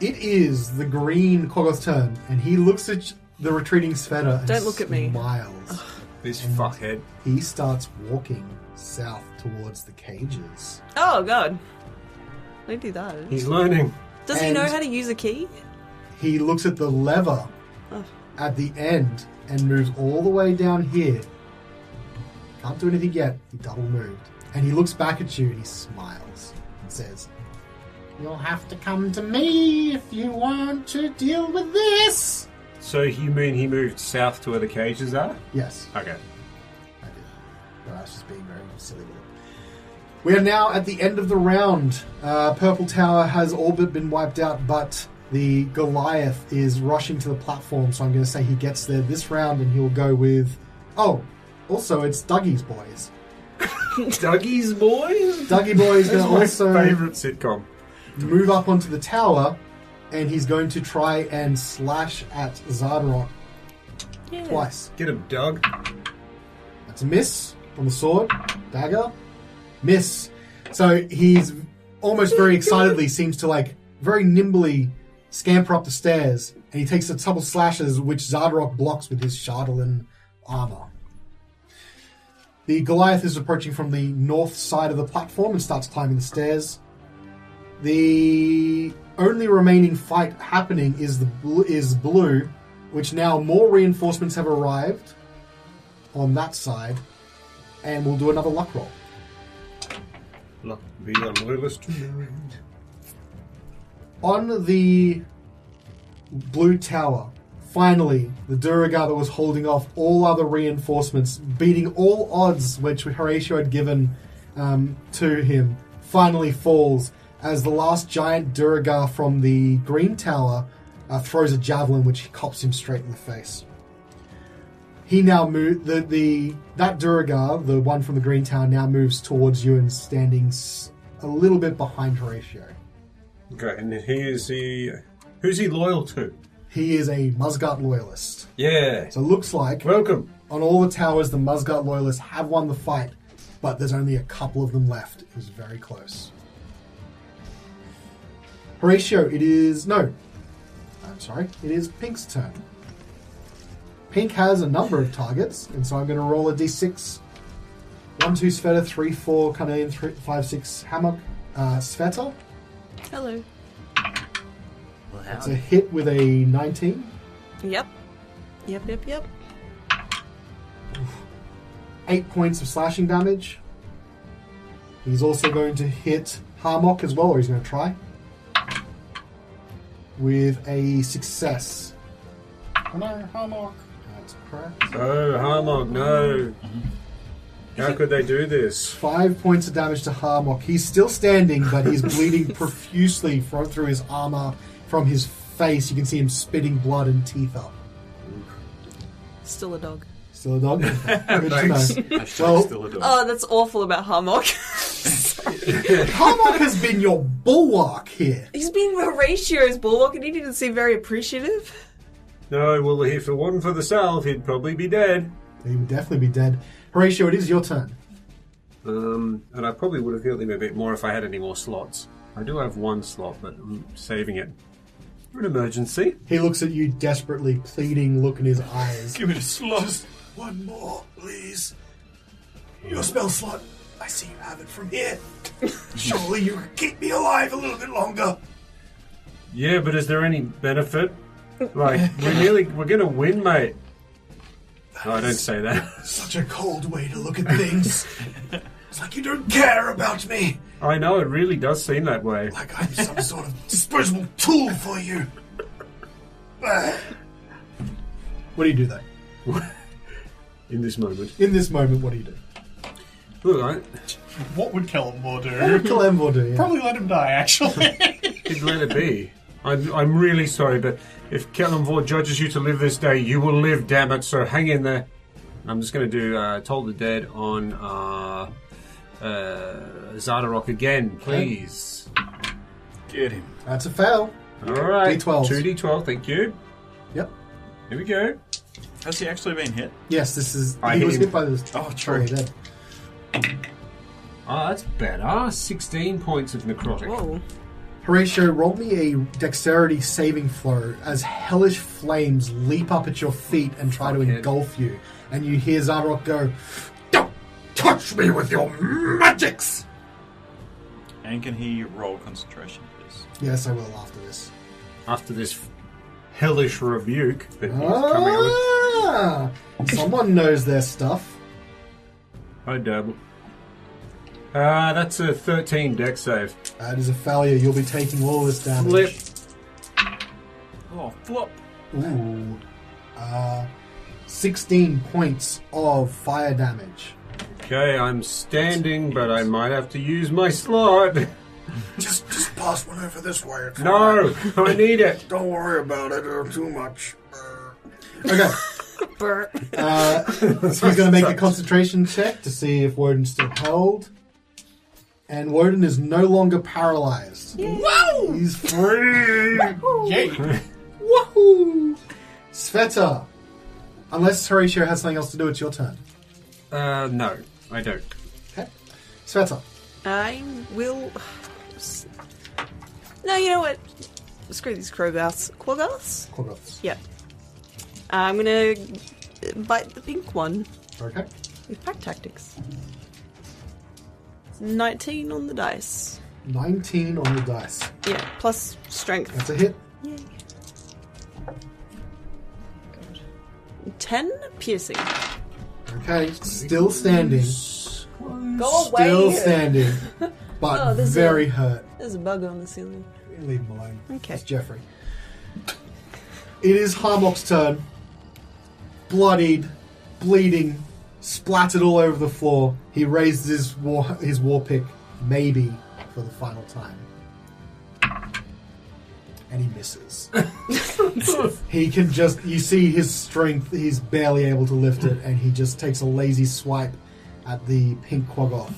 It is the green Quaggoth's turn, and he looks at the retreating Svieta and Don't look at me. smiles. This fuckhead. He starts walking south towards the cages. Oh, God. Don't do that. He's learning. Does he And- know how to use a key? He looks at the lever at the end and moves all the way down here. Can't do anything yet. He double moved. And he looks back at you and he smiles and says, "You'll have to come to me if you want to deal with this." So you mean he moved south to where the cages are? Yes, Okay. I did. But I was just being very silly with it. We are now at the end of the round. Purple Tower has all but been wiped out, but the Goliath is rushing to the platform, so I'm going to say he gets there this round and he'll go with... Oh, also it's Dougie's boys. Dougie's boys? Dougie boy's going That's to my also favourite sitcom. move up onto the tower, and he's going to try and slash at Xardorok Yeah. twice. Get him, Doug. That's a miss on the sword. Dagger. Miss. So he's almost very excitedly seems to very nimbly scamper up the stairs, and he takes a couple slashes which Xardorok blocks with his Chardelin armor. The Goliath is approaching from the north side of the platform and starts climbing the stairs. The only remaining fight happening is blue, which now more reinforcements have arrived on that side, and we'll do another luck roll. Look, be a loyalist tonight. On the blue tower, finally, the Duragar that was holding off all other reinforcements, beating all odds which Horacio had given to him, finally falls as the last giant Duragar from the green tower throws a javelin which cops him straight in the face. He now moved that Duragar, the one from the green tower, now moves towards you and standing a little bit behind Horacio. Okay, and who's he loyal to? He is a Muzgardt loyalist. Yeah. So it looks like Welcome. on all the towers, the Muzgardt loyalists have won the fight, but there's only a couple of them left. It was very close. Horatio, it is Pink's turn. Pink has a number of targets, and so I'm going to roll a d6. 1, 2 Svieta, 3, 4 Carnelian, 3, 5, 6 Hammock. Svieta, Hello. it's a hit with a 19. Yep. 8 points of slashing damage. He's also going to hit Harmok as well, or he's going to try. With a success. Oh no, Harmok. That's correct. Oh, Harmog, no. How could they do this? 5 points of damage to Harmok. He's still standing, but he's bleeding profusely through his armor. From his face, you can see him spitting blood and teeth up. Still a dog. Still a dog? Good to Thanks. know. Well, Still a dog. Oh, that's awful about Harmok. Harmok has been your bulwark here. He's been Horatio's bulwark and he didn't seem very appreciative. No, well, if it wasn't for the south, he'd probably be dead. He would definitely be dead. Horatio, it is your turn. And I probably would have healed him a bit more if I had any more slots. I do have one slot, but I'm saving it for an emergency. He looks at you desperately, pleading look in his eyes. Give me the slot. Just one more, please. Your spell slot. I see you have it from here. Surely you can keep me alive a little bit longer. Yeah, but is there any benefit? Like, we're gonna win, mate. No, don't say that. Such a cold way to look at things. It's like you don't care about me. I know, it really does seem that way. Like I'm some sort of disposable tool for you. What do you do, though? in this moment. In this moment, what do you do? Look, What would Callan do? What would Kalemvor do? Yeah. Probably let him die, actually. he'd let it be. I'm really sorry, but if Callan judges you to live this day, you will live, damn it, so hang in there. I'm just going to do Toll the Dead on Xardorok again, please. Get him. That's a fail. Alright, D12s. 2d12, thank you. Yep. Here we go. Has he actually been hit? Yes, this is. I he hit was him. hit by this. Oh, true. Dead. Oh, that's better. 16 points of necrotic. Whoa. Horatio, roll me a dexterity saving throw as hellish flames leap up at your feet and try to Fuckhead. engulf you. And you hear Xardorok go, "Don't touch me with your magics!" And can he roll concentration, please? Yes, I will after this. After this hellish rebuke that he's coming up with. Someone knows their stuff. I dabble. That's a 13 dex save. That is a failure. You'll be taking all this damage. Flip. Oh, flop. Ooh. 16 points of fire damage. Okay, I'm standing, but I might have to use my slot. Just pass one over this way. It's No, fine. I need it. Don't worry about it. Too much. Okay. Burr. So he's going to make a concentration check to see if Wodun's still held. And Wodun is no longer paralyzed. Wow! He's free! Yay! Woohoo! Svieta. Unless Horatio has something else to do, it's your turn. No, I don't. Okay. Svieta. I will. No, you know what? Screw these Krogoths. Quaggoths? Quaggoths. Yeah. I'm gonna bite the pink one Okay. with pack tactics. 19 on the dice. 19 on the dice. Yeah, plus strength. That's a hit. Yay. 10 piercing. Okay. Still standing. Go away! Still standing. But Oh, there's very hurt. There's a bug on the ceiling. Leave him alone. Okay. It's Jeffrey. It is Harmok's turn. Bloodied, bleeding, splattered all over the floor. He raises his war pick, maybe for the final time. And he misses. He can just, you see his strength, he's barely able to lift it, and he just takes a lazy swipe at the pink Quaggoth.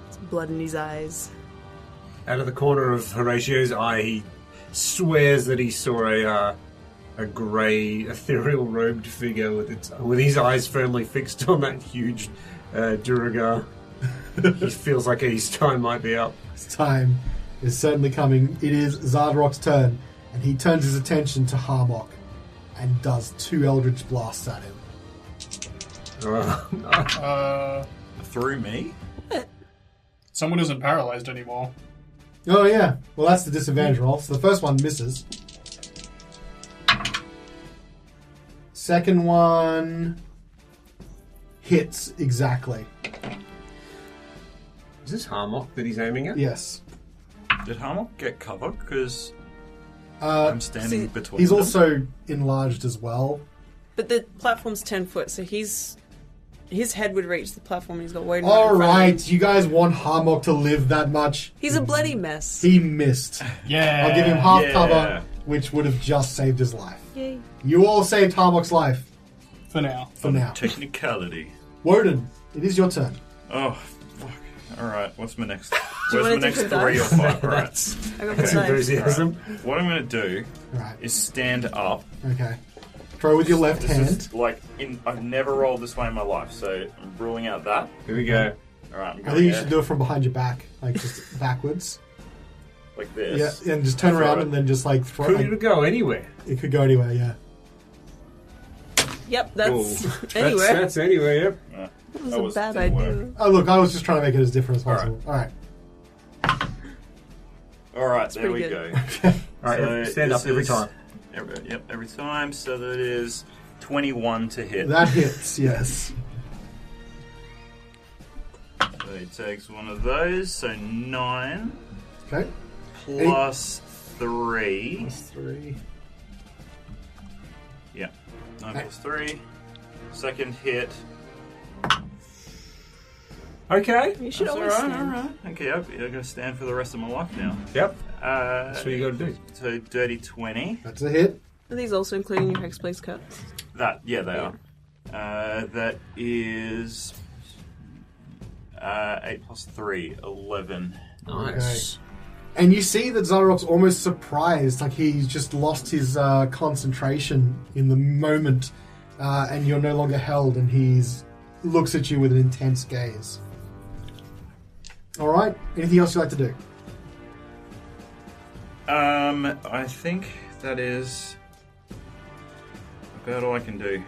There's blood in his eyes. Out of the corner of Horatio's eye, he swears that he saw a grey, ethereal-robed figure with his eyes firmly fixed on that huge Duragar. He feels like his time might be up. His time is certainly coming. It is Xardorok's turn, and he turns his attention to Harmok and does 2 Eldritch Blasts at him. Through me? Someone isn't paralyzed anymore. Oh, yeah. Well, that's the disadvantage roll. So the first one misses. Second one hits exactly. Is this Harmok that he's aiming at? Yes. Did Harmok get cover? Because I'm standing see, between He's them. also enlarged as well. But the platform's 10 foot, so his head would reach the platform and he's got Wodun All in front of him. right, you guys want Harmok to live that much? He's a bloody mess. He missed. Yeah. I'll give him half Yeah. cover, which would have just saved his life. Yay. You all saved Harmok's life For now. for now. Technicality. Wodun, it is your turn. Oh, fuck. Alright, what's my next? you Where's want my a next 3 different or dice? 5? Alright. I got the That's knife. enthusiasm. What I'm going to do Right. is stand up. Okay. Throw with your left This hand. is like, I've never rolled this way in my life, so I'm ruling out that. Here we go. Alright, I'm I going think you should do it from behind your back, like just backwards. like this. Yeah, and just turn Throw around it. and then just like throw. Could Like, you go anywhere? it could go anywhere. Yeah. Yep, that's Ooh. anywhere. That's anywhere, yep. Yeah. That was a bad idea. Oh look, I was just trying to make it as different as possible. All right. Alright, there we pretty go. good. Alright, stand up this every is- time. Every time. So that is 21 to hit. That hits. Yes. So he takes one of those, so 9 Okay. plus 3. Plus 3. Yeah, 9 plus 3. Second hit Okay. You should That's always alright, stand. alright. Okay, I'm going to stand for the rest of my life now. Yep. That's what you got to do. So, dirty 20. That's a hit. Are these also including your Hexblade's cuts? Yeah, they are. That is 8 plus 3, 11. Nice. And you see that Xardorok's almost surprised, like he's just lost his concentration in the moment, and you're no longer held, and he's looks at you with an intense gaze. All right. Anything else you'd like to do? I think that is about all I can do.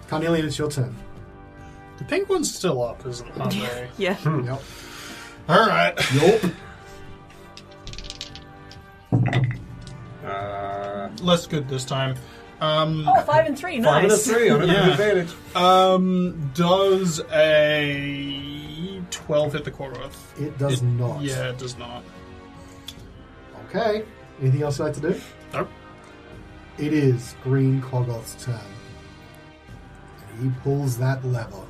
Carnelian, it's your turn. The pink one's still up, aren't they? Yeah. Yep. All right. Yup. Less good this time. Oh, 5 and 3, 5 and a nice. 3 on an Yeah. advantage. Does a 12 hit the Korgoth? It does not. Yeah, it does not. Okay. Anything else you'd like to do? Nope. It is Green Kogoth's turn. And he pulls that lever.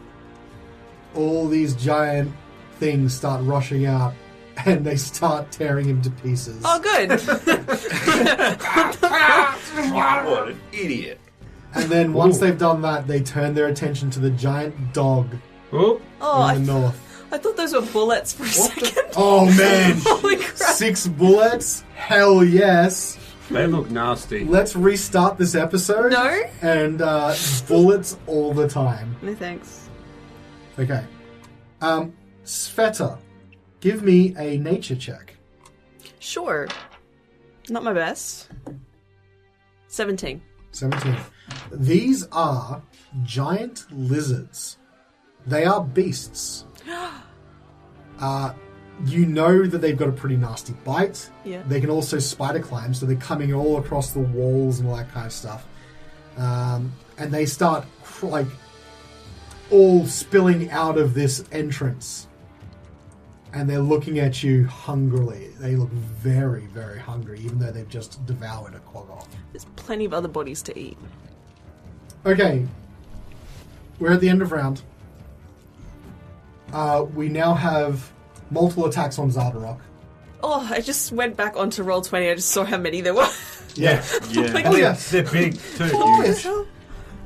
All these giant things start rushing out, and they start tearing him to pieces. Oh, good. What an idiot. And then once they've done that, they turn their attention to the giant dog Oh, Oh, in the north. I thought those were bullets for a second. Oh man! Holy crap. 6 bullets? Hell yes! they look nasty. Let's restart this episode. No? And bullets all the time. No thanks. Okay. Svieta, give me a nature check. Sure. Not my best. 17. 17. These are giant lizards. They are beasts. You know that they've got a pretty nasty bite. Yeah. They can also spider climb, so they're coming all across the walls and all that kind of stuff. And they start all spilling out of this entrance. And they're looking at you hungrily. They look very, very hungry, even though they've just devoured a Quaggoth. There's plenty of other bodies to eat. Okay. We're at the end of round. We now have multiple attacks on Xardorok. Oh, I just went back onto Roll20. I just saw how many there were. Yeah. Yeah. Like, Oh, yes. They're big too. Oh, Huge. yes.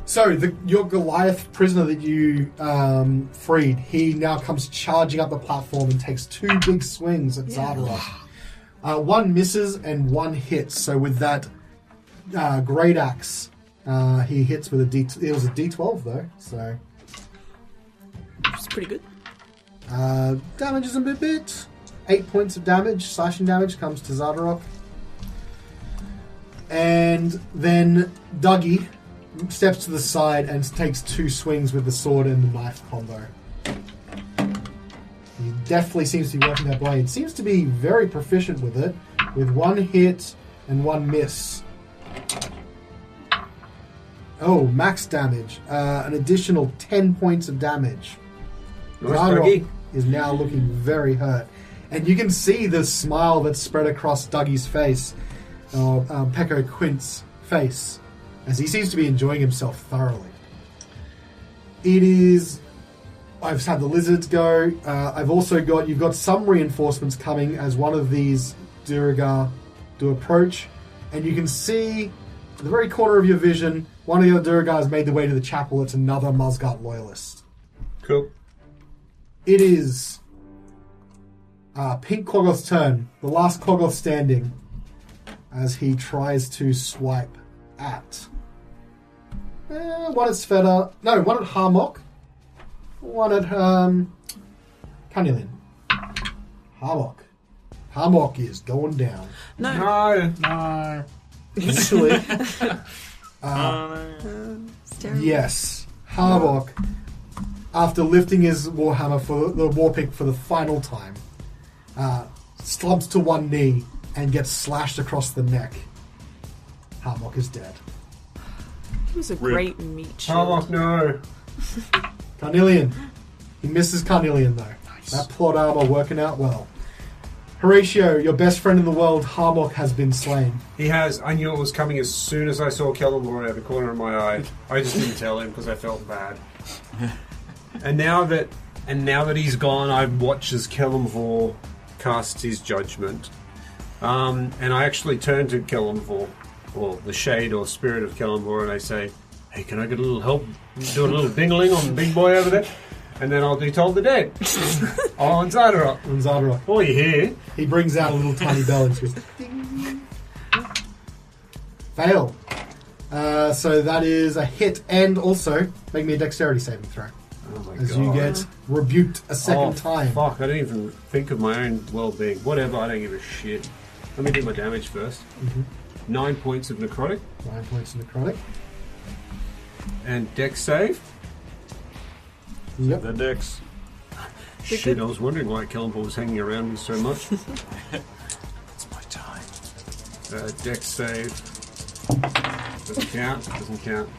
So, your Goliath prisoner that you freed, he now comes charging up the platform and takes 2 big swings at Xardorok. One misses and one hits. So, with that great axe, he hits with it was a D12 though, so It's pretty good. damages him a bit. 8 points of damage, slashing damage comes to Xardorok. And then Dougie steps to the side and takes 2 swings with the sword and the knife combo. He definitely seems to be working that blade. Seems to be very proficient with it, with 1 hit and 1 miss. Oh, max damage. An additional 10 points of damage. Nice, Xardorok Dougie. is now looking very hurt. And you can see the smile that's spread across Dougie's face, or Pecco Quint's face, as he seems to be enjoying himself thoroughly. It is... I've had the lizards go. You've got some reinforcements coming as one of these Duragar do approach. And you can see, in the very corner of your vision, one of the other Duragars made their way to the chapel. It's another Muzgardt Loyalist. Cool. It is Pink Quaggoth's turn. The last Quaggoth standing, as he tries to swipe at... one at Svieta. No, one at Harmok. One at Carnelian. Harmok. Harmok is going down. No. No. Actually, It's terrible. yes. Harmok, after lifting his warhammer for the warpick for the final time, slumps to one knee and gets slashed across the neck. Harmok is dead. He was a great meat shield. Oh, no. Carnelian. He misses Carnelian, though. Nice. That plot armor working out well. Horacio, your best friend in the world, Harmok, has been slain. He has. I knew it was coming as soon as I saw Callan out of the corner of my eye. I just didn't tell him because I felt bad. And now that he's gone, I watch as Kellamvor casts his judgment. And I actually turn to Kellamvor, or the shade or spirit of Kellamvor, and I say, "Hey, can I get a little help doing a little dingling on the big boy over there?" And then I'll do Toll the Dead. On Xardorok. On Xardorok. Oh, you here? He brings out a little tiny bell and goes, ding. Fail. So that is a hit, and also make me a dexterity saving throw. Oh my As god. you get rebuked a second time. Fuck, I didn't even think of my own well-being. Whatever, I don't give a shit. Let me do my damage first. 9 points of necrotic. 9 points of necrotic. And dex save. Yep. The dicks. Shit, I was wondering why Kellamvor was hanging around me so much. It's my time. Dex save. Doesn't count. Doesn't count.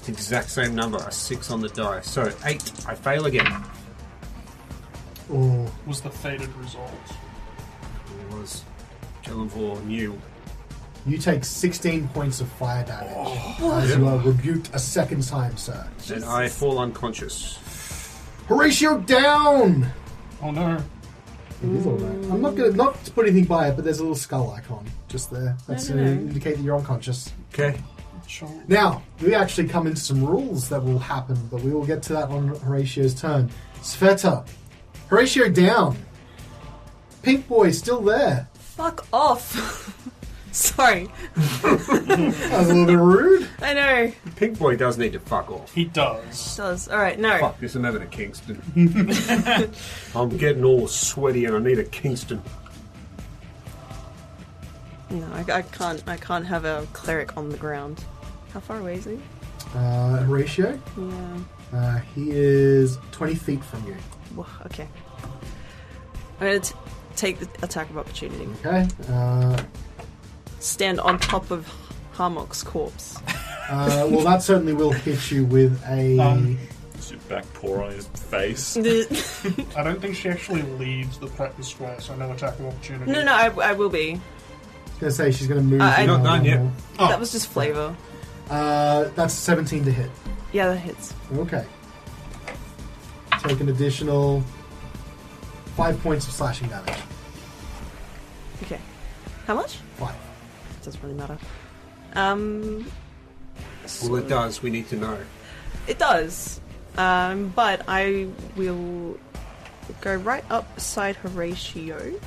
Exact same number. A 6 on the die. So 8. I fail again. Oh, Was the fated result. It was Kellamvor knew. you take 16 points of fire damage as you are rebuked a second time, sir. And I fall unconscious. Horatio down! Oh no. It is alright. I'm not going to put anything by it, but there's a little skull icon just there. That's No. to indicate that you're unconscious. Okay. Sure. Now, we actually come into some rules that will happen, but we will get to that on Horatio's turn. Svieta. Horatio down. Pink boy still there. Fuck off. Sorry. That was a little bit rude. I know. Pink boy does need to fuck off. He does. Does. Alright, no. Fuck this, I'm having a Kingston. I'm getting all sweaty and I need a Kingston. No, I can't have a cleric on the ground. How far away is he? Horatio, Yeah. he is 20 feet from you. Whoa, okay. I'm going to take the attack of opportunity. Okay. Stand on top of Harmok's corpse. Well, that certainly will hit you with a... Just your back paw on his face. no, I don't think she actually leaves the square, so no attack of opportunity. no, I will be. I was going to say she's going to move. I- Not done yet. That was just flavour. That's 17 to hit. Yeah, that hits. Okay. Take an additional 5 points of slashing damage. Okay. How much? 5. Doesn't really matter. Well, it does. We need to know. It does. But I will go right up beside Horatio.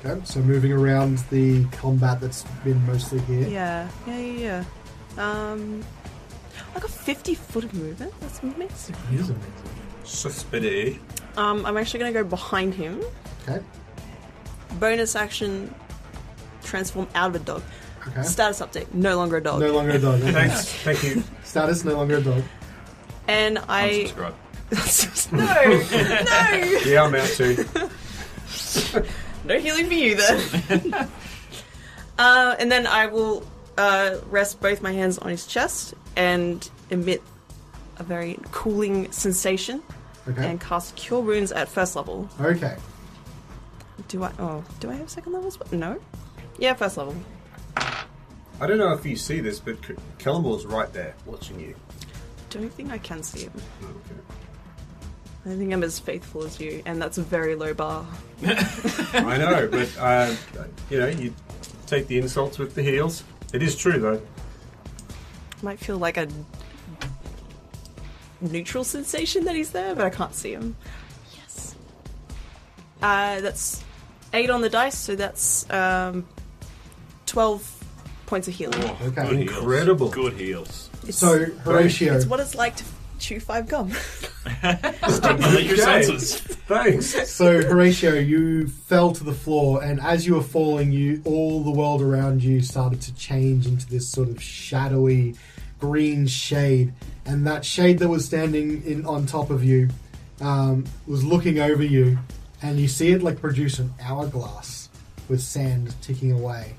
Okay, so moving around the combat that's been mostly here. Yeah. I got 50 foot of movement. That's amazing. It is amazing. Suspity. I'm actually going to go behind him. Okay. Bonus action, transform out of a dog. Okay. Status update, no longer a dog. No longer a dog. Okay. Thanks. Thank you. Status, no longer a dog. And I... Unsubscribe. No! Yeah, I'm out too. No healing for you then. And then I will rest both my hands on his chest and emit a very cooling sensation Okay. and cast Cure Wounds at first level. Okay. Do I have second level? No? Yeah, first level. I don't know if you see this, but Kellamvor's right there watching you. Don't think I can see him. Okay. I don't think I'm as faithful as you, and that's a very low bar. I know, but you take the insults with the heels. It is true, though. Might feel like a neutral sensation that he's there, but I can't see him. Yes. That's 8 on the dice, so that's 12 points of healing. Oh, Okay. good Incredible. Heals. Good heals. So, Horatio. It's what it's like to chew 5 gum. Stimulate your Okay. senses. Thanks. So, Horatio, you fell to the floor, and as you were falling, all the world around you started to change into this sort of shadowy green shade. And that shade that was standing on top of you was looking over you, and you see it like produce an hourglass with sand ticking away.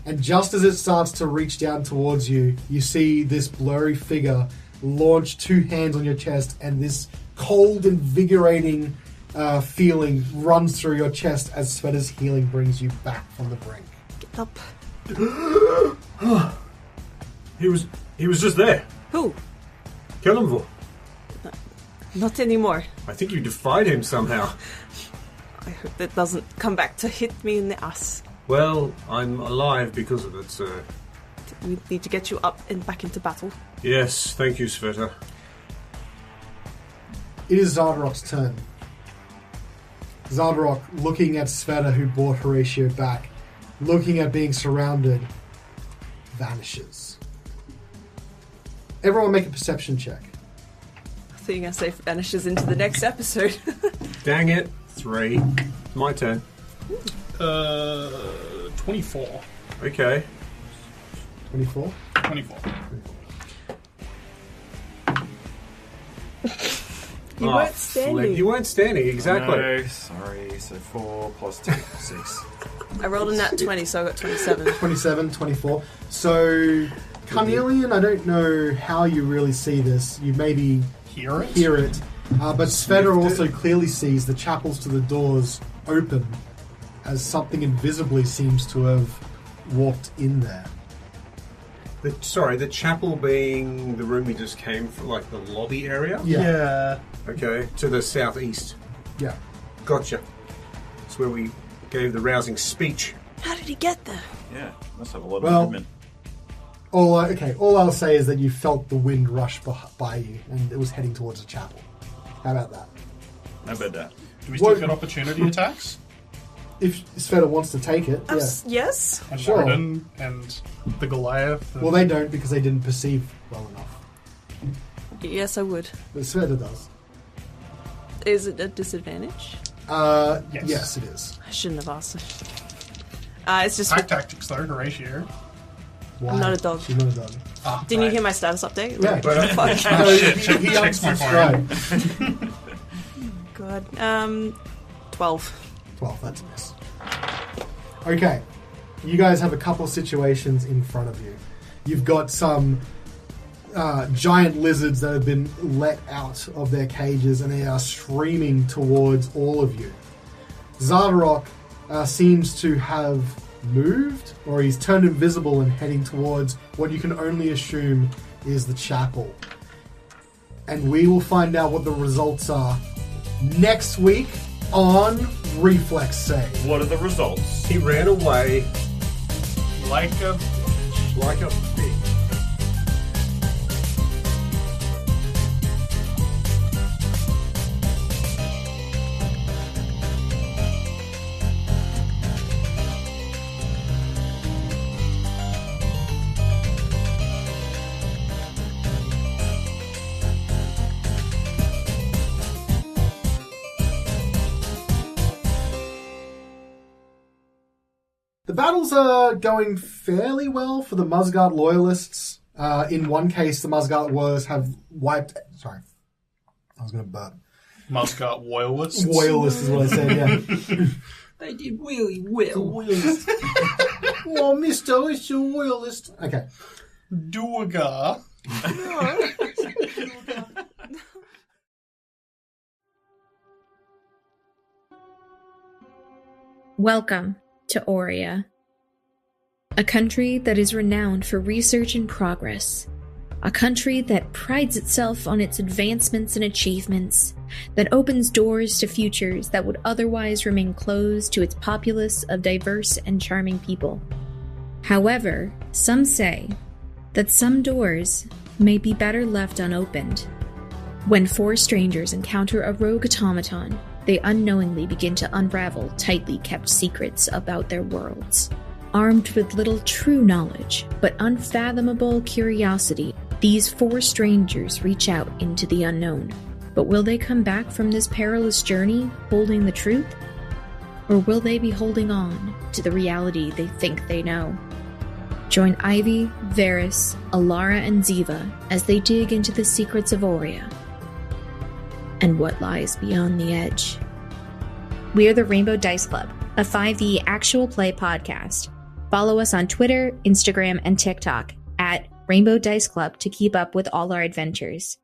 And just as it starts to reach down towards you, you see this blurry figure launch 2 hands on your chest, and this cold, invigorating feeling runs through your chest as Sveta's healing brings you back from the brink. Get up. He was just there. Who? Kellamvor. Not anymore. I think you defied him somehow. I hope that doesn't come back to hit me in the ass. Well, I'm alive because of it, sir. We need to get you up and back into battle. Yes, thank you, Svieta. It is Xardorok's turn. Xardorok, looking at Svieta, who brought Horacio back, looking at being surrounded, vanishes. Everyone make a perception check. I think I say vanishes into the next episode. Dang it. 3. My turn. 24. Okay. 24? 24. You weren't standing. You weren't standing, exactly. No, sorry. So 4 plus 2, 6. I rolled a nat 20, so I got 27. 27, 24. So, Carnelian, I don't know how you really see this. You maybe Hear it? hear it. But Svieta also clearly sees the chapels to the doors open as something invisibly seems to have walked in there. The chapel being the room we just came from, like the lobby area? Yeah. Okay, to the southeast. Yeah. Gotcha. That's where we gave the rousing speech. How did he get there? Yeah, must have a lot of Well, movement. all I'll say is that you felt the wind rush by you, and it was heading towards the chapel. How about that? I bet that. Do we still get opportunity attacks? If Svieta wants to take it, yeah. Yes? And Sure. Wodun and the Goliath? Well, they don't because they didn't perceive well enough. Yes, I would. But Svieta does. Is it a disadvantage? Yes, it is. I shouldn't have asked. It's just... Pack tactics, though, Horatio. Why? I'm not a dog. She's not a dog. Ah, Didn't you right. hear my status update? Yeah. But So he Checks my phone. unsubscribed. God. 12. 12, that's a miss. Okay. You guys have a couple situations in front of you. You've got some giant lizards that have been let out of their cages and they are streaming towards all of you. Xardorok seems to have moved, or he's turned invisible and heading towards what you can only assume is the chapel. And we will find out what the results are next week on Reflex Save. What are the results? he ran away Like a... like a pig. The battles are going fairly well for the Muzgardt Loyalists. In one case, the Muzgardt Loyalists have wiped... Sorry. I was going to burp. Muzgardt Loyalists. Loyalists is what I said, yeah. They did really well. Loyalist. Oh, mister, it's a Loyalist. Okay. Duergar. Welcome to Aurea, a country that is renowned for research and progress, a country that prides itself on its advancements and achievements, that opens doors to futures that would otherwise remain closed to its populace of diverse and charming people. However, some say that some doors may be better left unopened. When 4 strangers encounter a rogue automaton, they unknowingly begin to unravel tightly kept secrets about their worlds. Armed with little true knowledge, but unfathomable curiosity, these 4 strangers reach out into the unknown. But will they come back from this perilous journey holding the truth? Or will they be holding on to the reality they think they know? Join Ivy, Varys, Alara, and Ziva as they dig into the secrets of Aurea and what lies beyond the edge. We're the Rainbow Dice Club, a 5e actual play podcast. Follow us on Twitter, Instagram, and TikTok at Rainbow Dice Club to keep up with all our adventures.